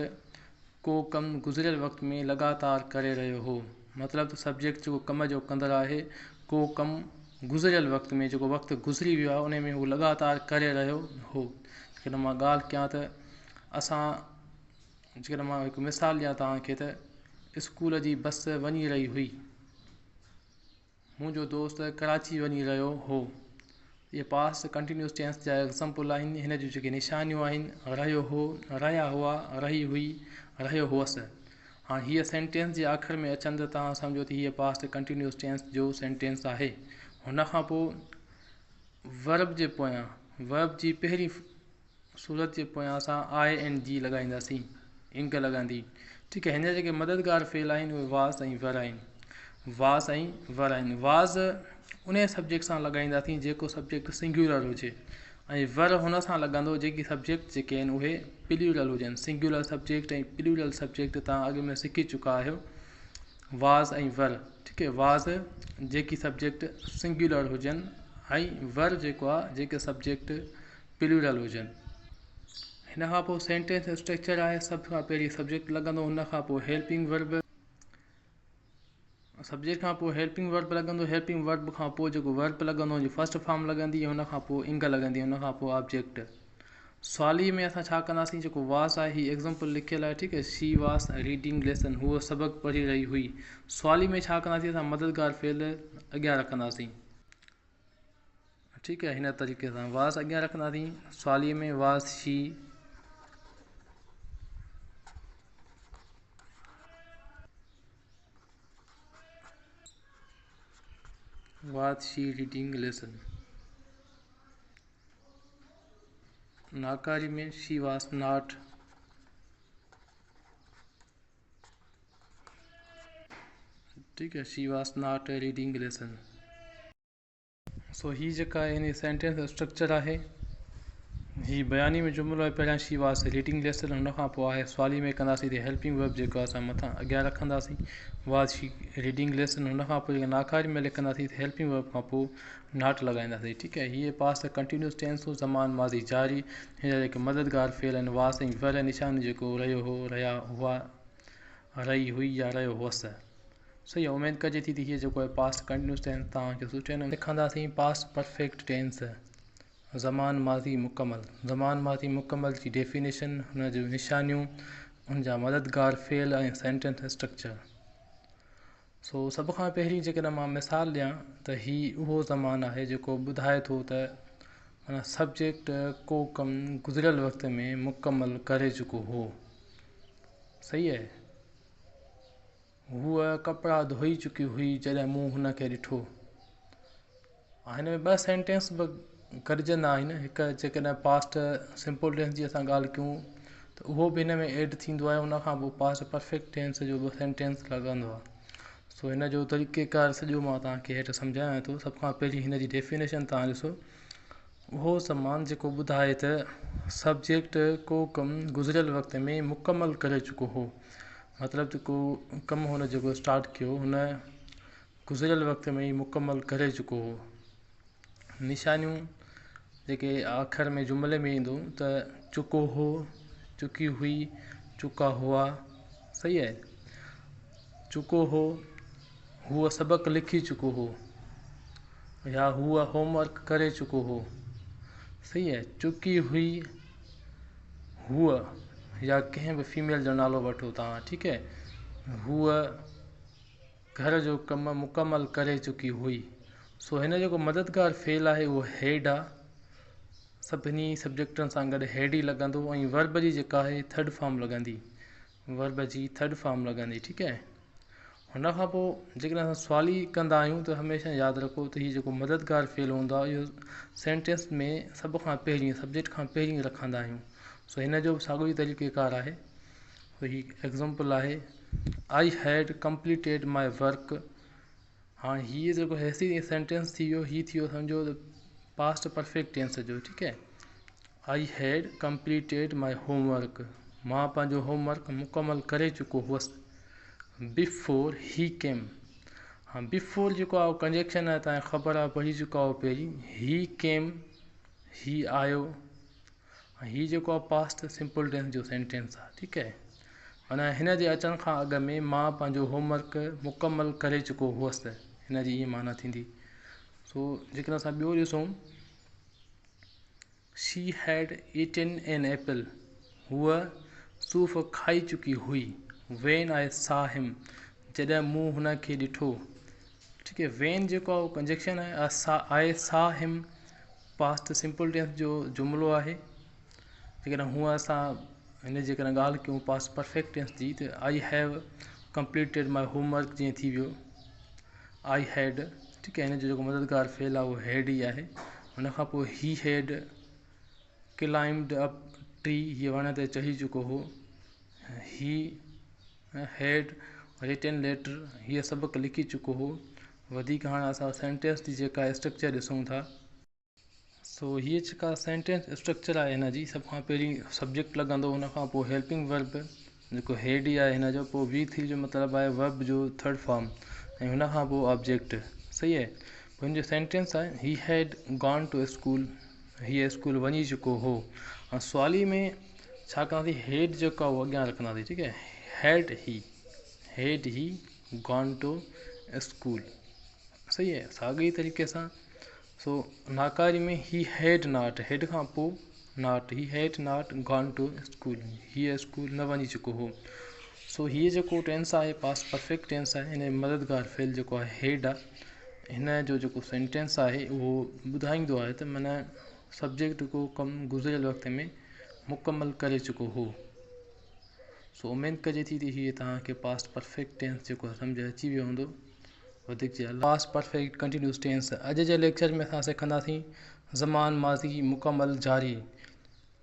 को कमु गुज़िरियल वक़्त में लगातार करे रहियो हो। मतिलबु त सब्जेक्ट जेको कम जो कंदड़ आहे, को कमु गुज़िरियल वक़्त में जेको वक़्तु गुज़री वियो आहे उन में उहो लगातार करे रहियो हो। जेकॾहिं मां ॻाल्हि कयां त असां, जेकॾहिं मां हिकु मिसाल ॾियां तव्हांखे, त स्कूल जी बस वञी रही हुई, मुंहिंजो दोस्त कराची वञी रहियो हो। इहे पास्ट कंटिन्यूस टेंस जा एग्ज़ाम्पल आहिनि। हिन जूं जेके निशानियूं आहिनि, रहियो हो, रहिया हुआ, रही हुई, रहियो हुअसि। हाणे हीअ सेंटेंस जे आख़िर में अचनि त तव्हां सम्झो त हीअ पास्ट कंटिन्यूस टेंस जो सेंटेंस आहे। हुनखां पोइ वर्ब जे पोयां, वर्ब जी पहिरीं सूरत जे पोयां असां ING लॻाईंदासीं, इंग लॻंदी। ठीकु आहे, हिन जा जेके मददगार फेल आहिनि उहे वाज़ ऐं वर आहिनि, वाज़ ऐं वर आहिनि। वाज़ उन सब्जेक्ट सां लॻाईंदासीं जेको सब्जेक्ट सिंगुलर हुजे, ऐं वर हुन सां लॻंदो जेकी सब्जेक्ट जेके आहिनि उहे प्लूरल हुजनि। सिंगुलर सब्जेक्ट ऐं प्लूरल सब्जेक्ट तव्हां अॻु में सिखी चुका आहियो, वाज़ ऐं वर। ठीकु आहे, वाज़ जेकी सब्जेक्ट सिंगुलर हुजनि, ऐं वर जेको आहे जेके सब्जेक्ट प्लूरल हुजनि। हिन खां पोइ सेंटेंस स्ट्रक्चर आहे, सभ खां पहिरीं सब्जेक्ट लॻंदो, हुनखां पोइ हेल्पिंग वर्ब, सब्जेक्ट खां पोइ हेल्पिंग वर्ब लॻंदो, हेल्पिंग वर्ब खां पोइ जेको वर्ब लॻंदो हुनजी फर्स्ट फॉर्म लॻंदी, हुनखां पोइ इंग लॻंदी, हुनखां पोइ ऑब्जेक्ट। सवाली में असां छा कंदासीं, जेको वास आहे हीअ एग्ज़ाम्पल लिखियल आहे। ठीकु आहे, शी वास रीडिंग लेसन, हूअ सबक़ु पढ़ी रही हुई। सवाली में छा कंदासीं, असां मददगार फेल अॻियां रखंदासीं। ठीकु आहे, हिन तरीक़े सां वास अॻियां रखंदासीं। सवालीअ में was she was she reading lesson. नाकारी में शी वाज नॉट, ठीक है, she was not reading lesson. सो ही जेका इन सेंटेंस स्ट्रक्चर है, ही बयानी में जुमिलो है, पहिरियां शी वाज रीडिंग लेसन, हुन खां पोइ आहे सवाली में कंदासीं त हेल्पिंग वर्ब जेको असां मथां अॻियां रखंदासीं, वाज शी रीडिंग लेसन। हुन खां पोइ नाकारी में लिखंदासीं त हेल्पिंग वर्ब खां पोइ नॉट लॻाईंदासीं, ठीकु है। हीअ पास्ट कंटिन्यूस टेंस हो, ज़मान माज़ी जारी, हिन जा जेके मददगार फेल आहिनि वास ऐं वर निशान जेको रहियो हो, रहिया हुआ, रही हुई या रहियो हुअसि। सही आहे, उमेदु कजे थी त हीअ जेको आहे पास्ट कंटिन्यूस टेंस तव्हांखे सुठे नमूने लिखंदासीं। पास्ट परफेक्ट टेंस, ज़मान माज़ी मुकमल, ज़मान माज़ी मुकमल जी डेफिनेशन, हुन जूं निशानियूं, हुन जा मददगार फेल ऐं सेंटेंस स्ट्रक्चर। सो सभ खां पहिरीं जेकॾहिं मां मिसाल ॾियां त हीउ उहो ज़मानु आहे जेको ॿुधाए थो त माना सब्जेक्ट को कमु गुज़िरियल वक़्त में मुकमल करे चुको हो। सही आहे। हूअ कपिड़ा धोई चुकी हुई जॾहिं मूं हुनखे ॾिठो। हिन में ॿ सेंटेंस बि गॾिजंदा आहिनि। हिकु जेकॾहिं पास्ट सिंपल टेंस जी असां ॻाल्हि कयूं त उहो बि हिन में एड थींदो आहे, उन खां पोइ पास्ट परफेक्ट टेंस जो बि सेंटेंस लॻंदो आहे। सो हिन जो तरीक़ेकार सॼो मां तव्हांखे हेठि सम्झायां थो। सभ खां पहिरीं हिन जी डेफिनेशन तव्हां ॾिसो, उहो ज़मान जेको ॿुधाए त सब्जेक्ट को कमु गुज़िरियल वक़्त में मुकमल करे चुको हो, मतिलबु जेको कमु हुन जेको स्टार्ट कयो हुन गुज़िरियल वक़्त में ई मुकमल करे चुको हो। निशानियूं जेके आख़िर में जुमिले में ईंदो त चुको हो, चुकी हुई, चुका हुआ। सही आहे। चुको हो, हूअ सबक़ु लिखी चुको हो, या हूअ होमवर्क करे चुको हो। सही आहे। चुकी हुई, हूअ या कंहिं बि फीमेल जो नालो वठो तव्हां, ठीकु आहे। हूअ घर जो कमु मुकमल करे चुकी हुई। सो हिन जेको मददगार फेल आहे उहो हेड आहे। सभिनी सब्जेक्टनि सां गॾु हेड ई लॻंदो, ऐं वर्ब जी जेका आहे थर्ड फॉर्म लॻंदी, वर्ब जी थर्ड फॉर्म लॻंदी, ठीकु आहे। हुन खां पोइ जेकॾहिं असां सवाल ई कंदा आहियूं त हमेशह यादि रखो त हीउ जेको मददगार फेल हूंदो आहे इहो सेंटेंस में सभ खां पहिरीं सब्जेक्ट खां पहिरीं रखंदा आहियूं। सो हिन जो बि साॻियो ई तरीक़ेकार आहे। हीउ एग्ज़ाम्पल आहे, I had completed my work. हाँ, हीअ जेको हैसी सेंटेंस थी वियो, हीअ थी वियो सम्झो पास्ट परफेक्ट टेंस जो, ठीकु आहे। I had completed my homework, मां पंहिंजो होमवर्क मुकमल करे चुको हुअसि। बिफोर ही केम, हाँ बिफोर जेको आहे कंजक्शन आहे, तव्हांखे ख़बर आहे, पढ़ी चुका हो पहिरीं। ही केम, ही आयो। ही जेको आहे पास्ट सिंपल टेंस जो सेंटेंस आहे, ठीकु आहे। माना हिन जे अचण खां अॻु में मां पंहिंजो होमवर्क मुकमल करे चुको हुअसि, हिन जी इहा माना थींदी। सो जेकॾहिं असां ॿियो ॾिसूं, शी हैड ईटन एन एप्पल, हूअ सूफ़ खाई चुकी हुई। वेन आई सा हिम, जॾहिं मूं हुनखे ॾिठो। ठीकु आहे। वेन जेको आहे कंजक्शन आहे, आई सा हिम पास्ट सिंपल टेंस जो जुमिलो आहे। जेकॾहिं हूअं असां हिन जी जेकॾहिं ॻाल्हि कयूं पास्ट परफेक्ट टेंस जी, त I have completed my homework जीअं थी वियो, आई हैड, ठीकु आहे। हिन जो जेको मददगार फेल आहे उहो हैड ई आहे। हुन खां पोइ ही हैड क्लाइम्ड अप ट्री, हीअ वण ते चढ़ी चुको हो। ही हैड रिटन लेटर, हीअ सबक़ु लिखी चुको हो। वधीक हाणे असां सेंटेंस जी जेका स्ट्रक्चर ॾिसूं था। सो हीअ जेका सेंटेंस स्ट्रक्चर आहे हिन जी, सभ खां पहिरीं सब्जेक्ट लॻंदो, हुन खां पोइ हेल्पिंग वर्ब जेको हेड ई आहे हिन जो, पोइ वी थ्री जो मतिलबु आहे वर्ब जो थर्ड फॉर्म, ऐं हुन खां पोइ ऑब्जेक्ट। सही आहे। पोइ हिन जो सेंटेंस आहे, he had gone to school, हीअ स्कूल वञी चुको हो। ऐं सवाली में छा कंदासीं, हेड जेको आहे उहो अॻियां रखंदासीं, ठीकु आहे। Had he gone to school. सही आहे। साॻी तरीक़े सां सो नाकारी में ही हैड नॉट, हेड खां पोइ not, he had not gone to school, हीअ स्कूल न वञी चुको हो। सो हीअ जेको टेंस आहे पास्ट परफेक्ट टेंस आहे, हिन मददगार फेल जेको आहे हेड आहे। हिन जो जेको सेंटेंस आहे उहो ॿुधाईंदो आहे त माना सब्जेक्ट को कमु गुज़िरियल वक़्त में मुकमल करे चुको हो। सो उमेदु कजे थी त हीअ तव्हांखे पास्ट परफेक्ट टेंस जेको सम्झ अची वियो हूंदो। वधीक जी पास्ट परफेक्ट कंटिन्यूस टेंस। अॼु जे लेक्चर में असां सिखंदासीं ज़मान माज़ी मुकमल जारी।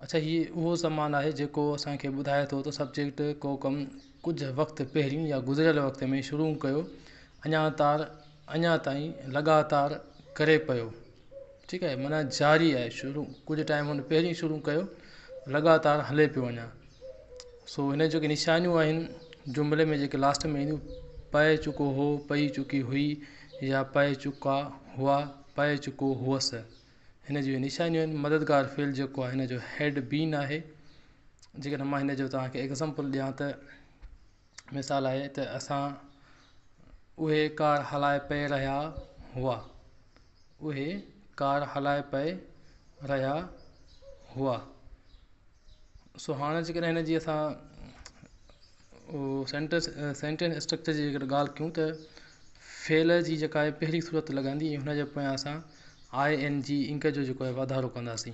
अच्छा, हीअ उहो ज़मान आहे जेको असांखे ॿुधाए थो त सब्जेक्ट को कमु कुझु वक़्तु पहिरीं या गुज़िरियल वक़्त में शुरू कयो, अञा ताईं लगातार करे पियो। ठीकु आहे, माना जारी आहे, शुरू कुझु टाइम हुन पहिरीं शुरू कयो, लगातार हले पियो अञा। सो हिन जेके निशानियूं आहिनि जुमिले में जेके लास्ट में ईंदियूं, पए चुको हो, पई चुकी हुई, या पए चुका हुआ, पए चुको हुअसि, हिन जूं निशानियूं आहिनि। मददगार फेल जेको आहे हिन जो हैड बीन आहे। जेकॾहिं मां हिन जो तव्हांखे एग्ज़ाम्पल ॾियां त मिसाल आहे त असां उहे कार हलाए पए रहिया हुआ, उहे कार हलाए पए रहिया हुआ। सो हाणे जेकॾहिं हिन जी असां सेंटेंस स्ट्रक्चर जी जेकॾहिं ॻाल्हि कयूं त फेल जी जेका आहे पहिरीं सूरत लॻंदी, हुन जे पोयां असां ING इंक जो जेको आहे वाधारो कंदासीं।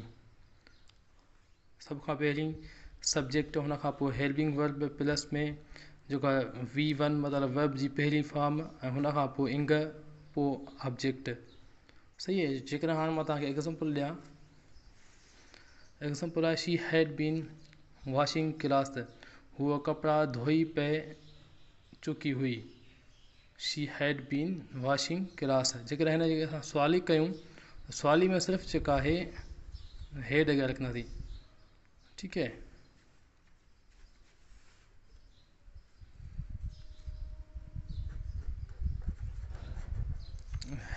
सभ खां पहिरीं सब्जेक्ट, हुन खां पोइ हेल्पिंग वर्ब प्लस में जेको आहे V1 मतिलबु वर्ब जी पहिरीं फॉर्म, ऐं हुन खां पोइ इंग, पोइ ऑब्जेक्ट। सही आहे। जेकॾहिं हाणे मां तव्हांखे एग्ज़ाम्पल ॾियां, एग्ज़ाम्पल आहे शी हैड बीन वॉशिंग क्लाथ, हूअ कपिड़ा धोई पए चुकी हुई। शी हैड बीन वॉशिंग क्लाथ। जेकॾहिं हिन जी असां सवाली कयूं, सवाली में सिर्फ़ु जेका आहे हेड अॻियां रखंदासीं। ठीकु आहे,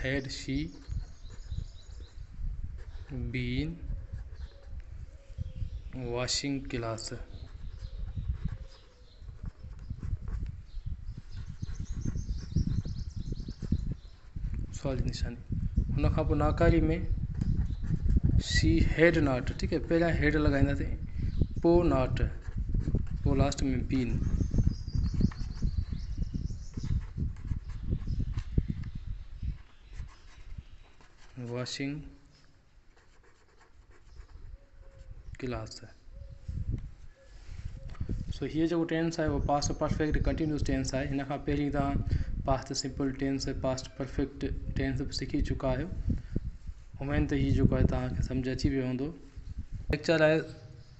हैड शी बीन वॉशिंग क्लाथ। सवाल जी निशानी। हुन खां पोइ नाकारी में शी हैड नॉट। ठीकु आहे, पहिरियां हेड लॻाईंदासीं, पोइ नॉट, पोइ लास्ट में बीन। Washing cloth. सो हीअ जेको टेंस आहे उहो पास्ट परफेक्ट कंटिन्यूस टेंस आहे। हिन खां पहिरीं तव्हां past simple tense, past perfect tense बि सिखी चुका आहियो। उमेद त हीअ जेको आहे तव्हांखे सम्झ अची वियो हूंदो। लेक्चर आहे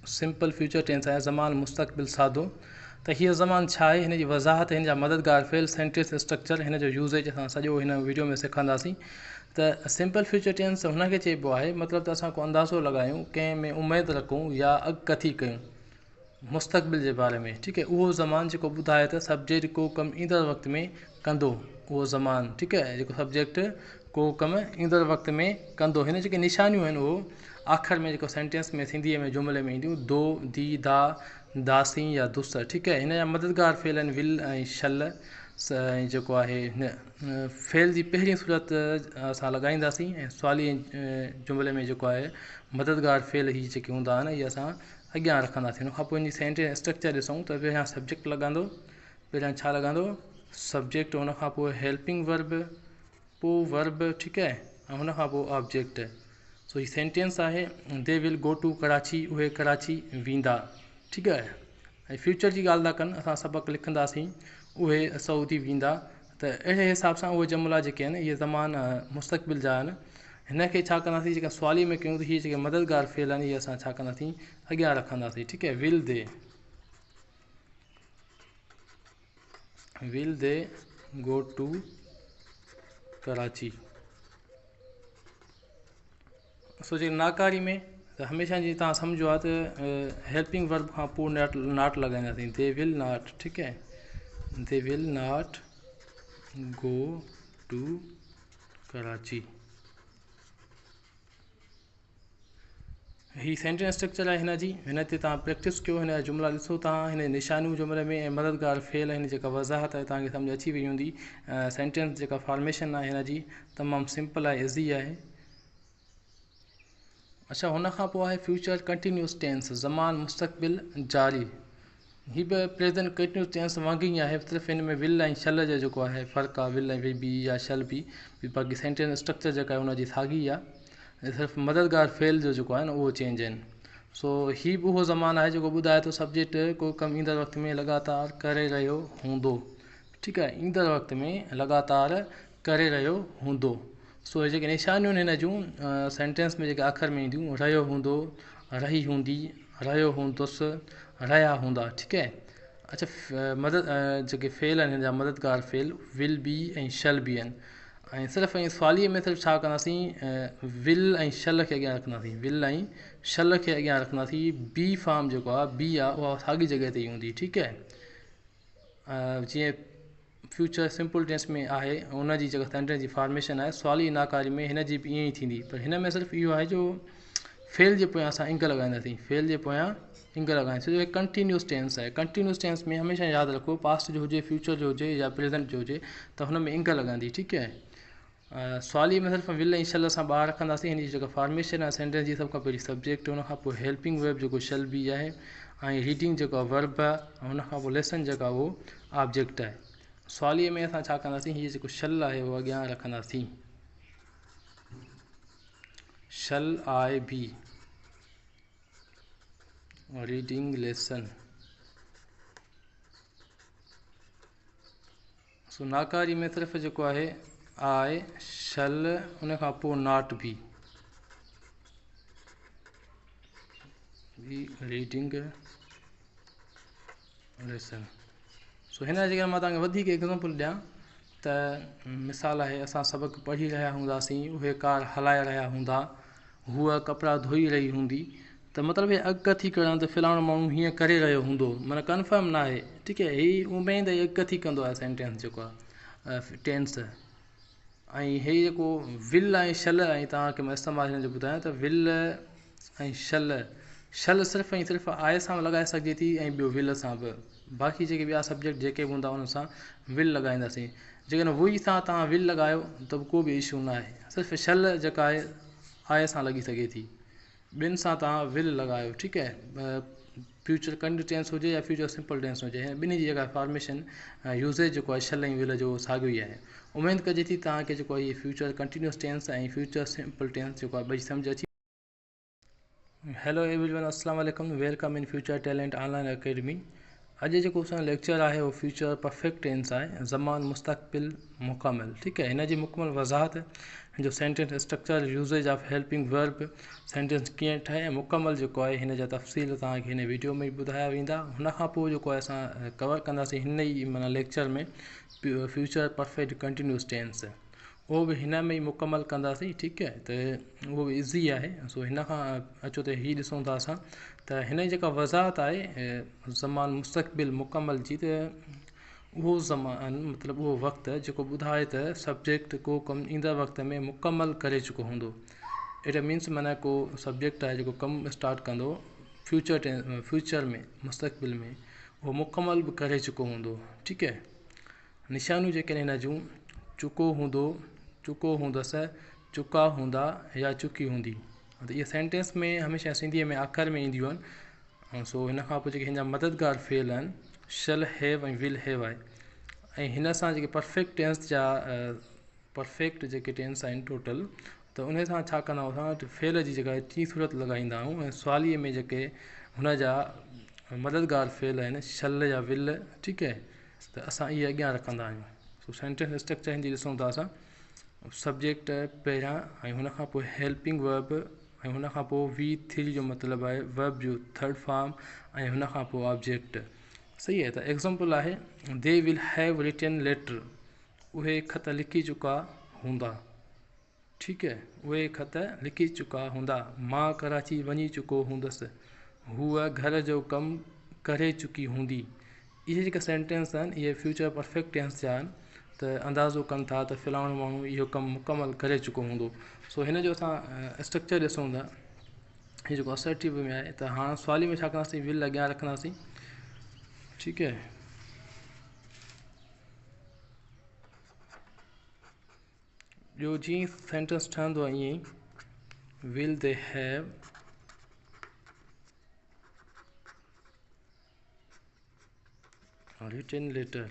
सिंपल फ्यूचर टेंस आहे, ज़मान मुस्तक़बिल सादो। त हीअ ज़मान छा आहे, हिन जी वज़ाहत, हिन जा मददगार फेल, सेंटेंस स्ट्रक्चर, हिन जो यूज़ेज असां सॼो हिन वीडियो में सिखंदासीं। त सिंपल फ्यूचर टेंस हुनखे चइबो आहे, मतिलबु त असां को अंदाज़ो लॻायूं, कंहिं में उमेदु रखूं या अॻकथी कयूं मुस्तक़बिल जे बारे में। ठीकु आहे, उहो ज़मान जेको ॿुधाए त सब्जेक्ट को कमु ईंदड़ वक़्त में कंदो, उहो ज़मान। ठीकु आहे, जेको सब्जेक्ट को कमु ईंदड़ वक़्त में कंदो। हिन जेके निशानियूं आहिनि उहो आख़िर में जेको सेंटेंस में सिंधीअ में जुमिले में ईंदियूं, दो, दी, दा, दासी या दुस। ठीकु आहे, हिन जा मददगार फेल आहिनि विल ऐं शल। ऐं जेको आहे हिन फेल जी पहिरीं सूरत असां लॻाईंदासीं, ऐं सवाली जुमिले में जेको आहे मददगार फेल ही जेके हूंदा आहिनि इहे असां अॻियां रखंदासीं। हुन खां पोइ इन जी सेंटेंस स्ट्रक्चर ॾिसूं त पहिरियां सब्जेक्ट लॻंदो, पहिरियां छा लॻंदो, सब्जेक्ट, हुन खां पोइ हेल्पिंग वर्ब, पोइ वर्ब। ठीकु आहे, ऐं हुन खां पोइ ऑब्जेक्ट। सो हीअ सेंटेंस आहे, they will go to Karachi, उहे कराची वेंदा। ठीकु आहे, ऐं फ्यूचर जी ॻाल्हि था कनि, असां सबक़ु लिखंदासीं, उहे सऊदी वेंदा। त अहिड़े हिसाब सां उहे जुमिला जेके आहिनि इहे ज़मान मुस्तक़बिल जा आहिनि। हिन खे छा कंदासीं, जेका सवाली में कयूं त हीअ जेके मददगार फेल आहिनि इहे असां छा कंदासीं, अॻियां रखंदासीं। ठीकु आहे, will they go to Karachi. सो जे नाकारी में त हमेशह जीअं तव्हां सम्झो आहे त हेल्पिंग वर्ब खां पोइ नॉट लॻाईंदासीं, दे विल नॉट। ठीकु आहे, they will not go two Karachi. ही सेंटेंस स्ट्रक्चर आहे हिन जी, हिन ते तव्हां प्रैक्टिस कयो, हिन जा जुमिला ॾिसो तव्हां, हिन निशानियूं जुमिले में ऐं मददगार फेल, हिन जेका वज़ाहत आहे तव्हांखे सम्झ अची वई हूंदी। सेंटेंस जेका फॉर्मेशन आहे हिन जी तमामु सिंपल आहे, इज़ी आहे। अच्छा, हुन खां पोइ आहे फ्यूचर कंटिन्यूस टेंस, ज़मान मुस्तक़बिल जारी। हीअ बि प्रेज़ेंट कंटिन्यूस टेंस वांगुरु ई आहे, सिर्फ़ु हिन में विल ऐं शल जो जेको आहे फ़र्क़ु आहे, विल ऐं बी या शल बी, बाक़ी सेंटेंस स्ट्रक्चर जेका आहे हुनजी साॻी आहे, सिर्फ़ु मददगार फेल जो जेको आहे न उहो चेंज आहिनि। सो हीअ बि उहो ज़मान आहे जेको ॿुधाए थो सब्जेक्ट को कमु ईंदड़ वक़्त में लगातार करे रहियो हूंदो। ठीकु आहे, ईंदड़ वक़्त में लगातार करे रहियो हूंदो। सो हे जेके निशानियूं आहिनि हिन जूं सेंटेंस में जेके आख़िर में ईंदियूं, रहियो हूंदो, रही हूंदी, रहियो हूंदुसि, रहिया हूंदा। ठीकु है। अच्छा, जेके फेल आहिनि हिन जा मददगार फेल विल बी ऐं शल बी आहिनि। ऐं सिर्फ़ु ऐं सवालीअ में सिर्फ़ु छा कंदासीं, विल ऐं शल खे अॻियां रखंदासीं, विल ऐं शल खे अॻियां रखंदासीं। बी फॉर्म जेको आहे बी आहे उहा साॻी जॻह ते ई हूंदी। ठीकु है। जीअं फ्यूचर सिंपल टेंस में आहे उन जी जेका सेंटेंस जी फॉर्मेशन आहे सवाली नाकारी में हिन जी बि ईअं ई थींदी। पर हिन में सिर्फ़ु इहो आहे जो फेल जे पोयां असां इंक लॻाईंदासीं, फेल जे पोयां इंक लॻाईंदासीं। जो कंटिन्यूस टेंस आहे, कंटिन्यूस टेंस में हमेशह यादि रखो पास्ट जो हुजे, फ्यूचर जो हुजे या प्रेजेंट जो हुजे त हुन में इंक लॻंदी। ठीकु है। सवाली में सिर्फ़ु विल ऐं शल असां ॿाहिरि रखंदासीं। हिन जी जेका फॉर्मेशन आहे सेंटेंस जी, सभ खां पहिरीं सब्जेक्ट, हुन खां पोइ हेल्पिंग वर्ब जेको शल बी आहे, ऐं रीडिंग जेको आहे वर्ब आहे, ऐं हुन खां पोइ लेसन जेका उहो ऑब्जेक्ट आहे। सवालीअ में असां छा कंदासीं, हीअ जेको शल आहे उहो अॻियां रखंदासीं, शल आई बी रीडिंग लेसन। सो नाकारी में सिर्फ़ु जेको आहे आई शल, उन खां पोइ नॉट बी रीडिंग लेसन। सो हिन जॻह मां तव्हांखे वधीक एग्ज़ाम्पल ॾियां त मिसाल आहे, असां सबक़ु पढ़ी रहिया हूंदासीं, उहे कार हलाए रहिया हूंदा, हूअ कपिड़ा धोई रही हूंदी, त मतिलबु हे अॻकथी करणु त फ़लाणो माण्हू हीअं करे रहियो हूंदो, माना कन्फर्म न आहे। ठीकु है। हीअ उमेद ई अॻकथी कंदो आहे सेंटेंस जेको आहे टेंस। ऐं हे जेको विल ऐं शल ऐं तव्हांखे मां इस्तेमालु हिन जो ॿुधायां त विल ऐं शल, शल सिर्फ़ु ऐं सिर्फ़ु आय सां लॻाए सघिजे थी ऐं ॿियो विल सां बि। बाक़ी जेके ॿिया सब्जेक्ट जेके बि हूंदा उन सां विल लॻाईंदासीं। जेकॾहिं वही सां तव्हां विल लॻायो त बि को बि इशू न आहे। सिर्फ़ु शल जेका आहे आय सां लॻी सघे थी, ॿिनि सां तव्हां विल लॻायो। ठीकु है। फ्यूचर कंटिन्यूस टेंस हुजे या फ्यूचर सिंपल टेंस हुजे, हिन ॿिन्ही जी जेका फॉर्मेशन यूज़ेज जेको आहे शल ऐं विल जो साॻियो ई आहे। उमेद कजे थी तव्हांखे जेको आहे फ्यूचर कंटिन्यूस टेंस ऐं फ्यूचर सिंपल टेंस जेको आहे ॿई सम्झ अची। हेलो एवरीवन, अस्सलाम वालेकुम, welcome in future talent online Academy. अॼु जेको असांजो लेक्चर आहे उहो फ्यूचर परफेक्ट टेंस आहे, ज़मान मुस्तक़बिल मुकमल। ठीकु है। हिन जी मुकमल वज़ाहत, हिन जो sentence structure, usage of helping verb, sentence कीअं ठहे ऐं मुकमल जेको आहे हिन जा तफ़सील तव्हांखे हिन वीडियो में ॿुधाया वेंदा। हुन खां पोइ जेको आहे असां कवर कंदासीं हिन ई माना लेक्चर में फ्यूचर परफेक्ट कंटिन्यूस टेंस, उहो बि हिन में ई मुकमल कंदासीं। ठीकु है। त उहो बि ईज़ी आहे। सो हिन खां अचो त हीअ ॾिसूं था असां त हिन जी जेका वज़ाहत आहे ज़मान मुस्तक़बिल मुकमल जी, त उहो ज़मान मतिलबु उहो वक़्तु जेको ॿुधाए त सब्जेक्ट को कमु ईंदड़ वक़्त में मुकमल करे चुको हूंदो। इट मीन्स माना को सब्जेक्ट आहे जेको कमु स्टार्ट कंदो फ्यूचर में, मुस्तक़बिल में, उहो मुकमल बि करे चुको हूंदो। ठीकु है। निशानियूं जेके आहिनि हिन जूं, चुको हूंदो, चुको हूंदसि, चुका हूंदा या चुकी हूंदी। त इहे सेंटेंस में हमेशह सिंधीअ में आख़िर में ईंदियूं आहिनि। सो हिन खां पोइ जेके हिन जा मददगार फेल आहिनि शल हैव ऐं विल हैव आहे। ऐं हिन सां जेके परफेक्ट टेंस जा परफेक्ट जेके टेंस आहिनि टोटल, त उन सां छा कंदा आहियूं असां फेल जी जॻह टी सूरत लॻाईंदा आहियूं ऐं सवालीअ में जेके हुन जा मददगार फेल आहिनि शल या विल। ठीकु है। त असां इहे अॻियां रखंदा आहियूं। सो सेंटेंस स्ट्रक्चर हिन जी ॾिसूं था असां, सब्जेक्ट पहिरियां ऐं हुन खां पोइ हेल्पिंग वर्ब ऐं हुन खां पोइ V3 जो मतिलबु आहे वर्ब जो थर्ड फॉर्म ऐं हुन खां पोइ ऑब्जेक्ट। सही है। त एग्ज़ाम्पल आहे, they will have written letter, उहे ख़त लिखी चुका हूंदा। ठीकु है। उहे ख़त लिखी चुका हूंदा। मां कराची वञी चुको हूंदसि, हूअ घर जो कमु करे चुकी हूंदी। इहे जेके सेंटेंस आहिनि इहे फ्यूचर परफेक्ट टेंस जा आहिनि, त अंदाज़ो कनि था त फ़लाणो माण्हू इहो कमु मुकमल करे चुको हूंदो। सो हिन जो असां स्ट्रक्चर ॾिसूं था, हीअ जेको असर्टिव में आहे, त हाणे सवाली में छा कंदासीं, विल अॻियां रखंदासीं। ठीकु है। ॿियो जीअं सेंटेंस ठहंदो आहे ईअं ई, will they have written letter.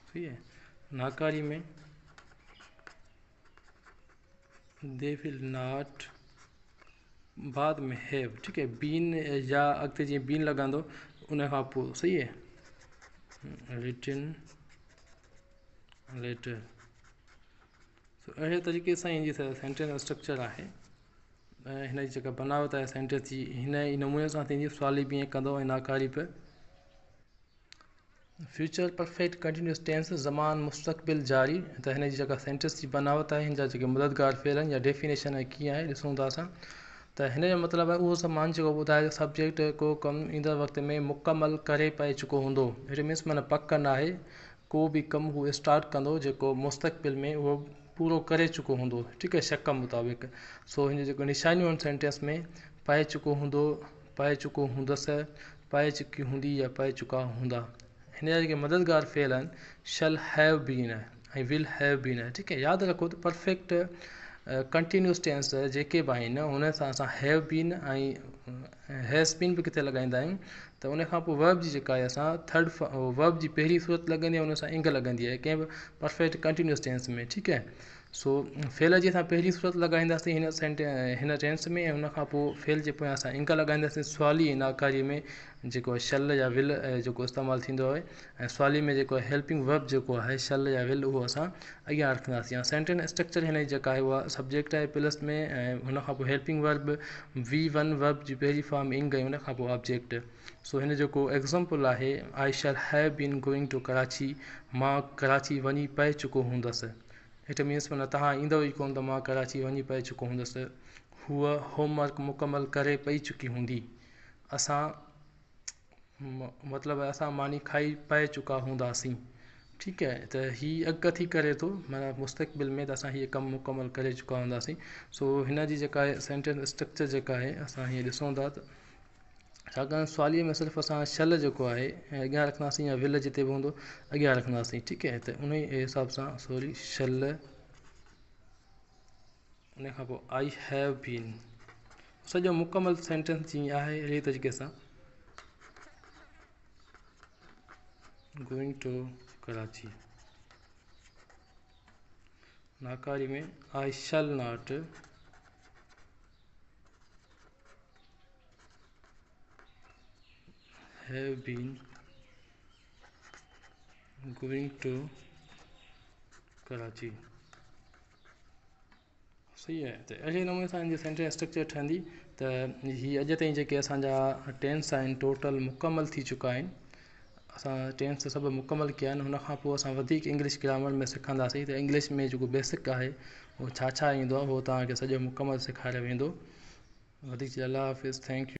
सही है। नाकारी में दे विल नॉट, बाद में हैव। ठीकु है। बीन या अॻिते जीअं बीन लॻंदो उन खां पोइ। सही है। Return letter. सो अहिड़े तरीक़े सां जी सेंटेंस स्ट्रक्चर आहे ऐं हिन जी जेका बनावट आहे सेंटेंस जी हिन ई नमूने सां थींदी। सवाली बि ईअं कंदो ऐं नाकारी बि। फ्यूचर परफेक्ट कंटिन्यूस टेंस ज़मान मुस्तक़बिल जारी। त हिन जी जेका सेंटेंस जी बनावट आहे हिन जा जेके मददगार फेल आहिनि या डेफिनेशन कीअं आहे ॾिसूं था असां। त हिन जो मतिलबु आहे उहो समान जेको ॿुधाए सब्जेक्ट को कमु ईंदड़ वक़्त में मुकमल करे पए चुको हूंदो। इट मीन्स माना पक न आहे को बि कमु उहो स्टार्ट कंदो जेको मुस्तक़बिल में उहो पूरो करे चुको हूंदो। ठीकु आहे, शक मुताबिक़। सो हिन जेको निशानियूं आहिनि सेंटेंस में पाए चुको हूंदो, पाए चुको हूंदसि, पाए चुकी हूंदी या पाए चुका हूंदा। हिन जा जेके मददगार फेल आहिनि शल हैव बीन ऐं विल हैव बीन आहे। ठीकु आहे, यादि रखो त परफेक्ट कंटिन्यूस टेंस जेके बि आहिनि हुन सां असां हैव बीन ऐं हैज़ बीन बि किथे लॻाईंदा आहियूं। त उन खां पोइ वर्ब जी जेका आहे असां थर्ड वर्ब जी पहिरीं सूरत लॻंदी आहे उन सां इंग लॻंदी आहे कंहिं बि परफेक्ट कंटिन्यूस टेंस में। ठीकु आहे, सो फेल जी असां पहिरीं सूरत लॻाईंदासीं हिन टेंस में ऐं हुन खां पोइ फेल जे पोयां असां इंग लॻाईंदासीं सवाली नाकारी में जेको आहे शल या विल जेको इस्तेमालु थींदो आहे ऐं सवाली में जेको आहे हेल्पिंग वर्ब जेको आहे शल या विल उहो असां अॻियां रखंदासीं। या सेंटेंस स्ट्रक्चर हिन जी जेका आहे उहा सब्जेक्ट आहे प्लस में ऐं हुन खां पोइ हेल्पिंग वर्ब V1 वर्ब जी पहिरीं फॉर्म इंग ऐं हुन खां पोइ ऑब्जेक्ट। सो हिन जेको एग्ज़ाम्पल आहे I shall have been going to Karachi. मां कराची वञी पए चुको हूंदसि। इट मीन्स माना तव्हां ईंदो ई कोन त मां कराची वञी पए चुको हूंदसि। हूअ होमवर्क मुकमल करे पई चुकी हूंदी। असां मतिलबु असां मानी खाई पए चुका हूंदासीं। ठीकु आहे, त हीअ अॻकथी करे थो माना मुस्तक़बिल में त असां हीअ कमु मुकमल करे चुका हूंदासीं। सो हिन जी जेका आहे सेंटेंस स्ट्रक्चर जेका आहे असां हीअ ॾिसूं था त छाकाणि सवालीअ में सिर्फ़ु असां शल जेको आहे ऐं अॻियां रखंदासीं या विल जिते बि हूंदो अॻियां रखंदासीं। ठीकु आहे, त उन ई हिसाब सां सॉरी शल उन खां पोइ आई हैव बीन सॼो मुकमल सेंटेंस जीअं आहे अहिड़े तरीक़े सां गोइंग टू कराची नाकारी में I shall not have been going to Karachi. सही आहे, त अहिड़े नमूने सां हिन जी सेंटेंस स्ट्रक्चर ठहंदी। त हीअ अॼु ताईं जेके असांजा टेंस आहिनि टोटल मुकमल थी चुका आहिनि। असां टेंस सभु मुकमल कया आहिनि। हुन खां पोइ असां वधीक इंग्लिश ग्रामर में सिखंदासीं त इंग्लिश में जेको बेसिक आहे उहो छा छा ईंदो आहे उहो तव्हांखे सॼो मुकमल सेखारियो वेंदो। वधीक अल्लाह हाफ़िज़, थैंक यू।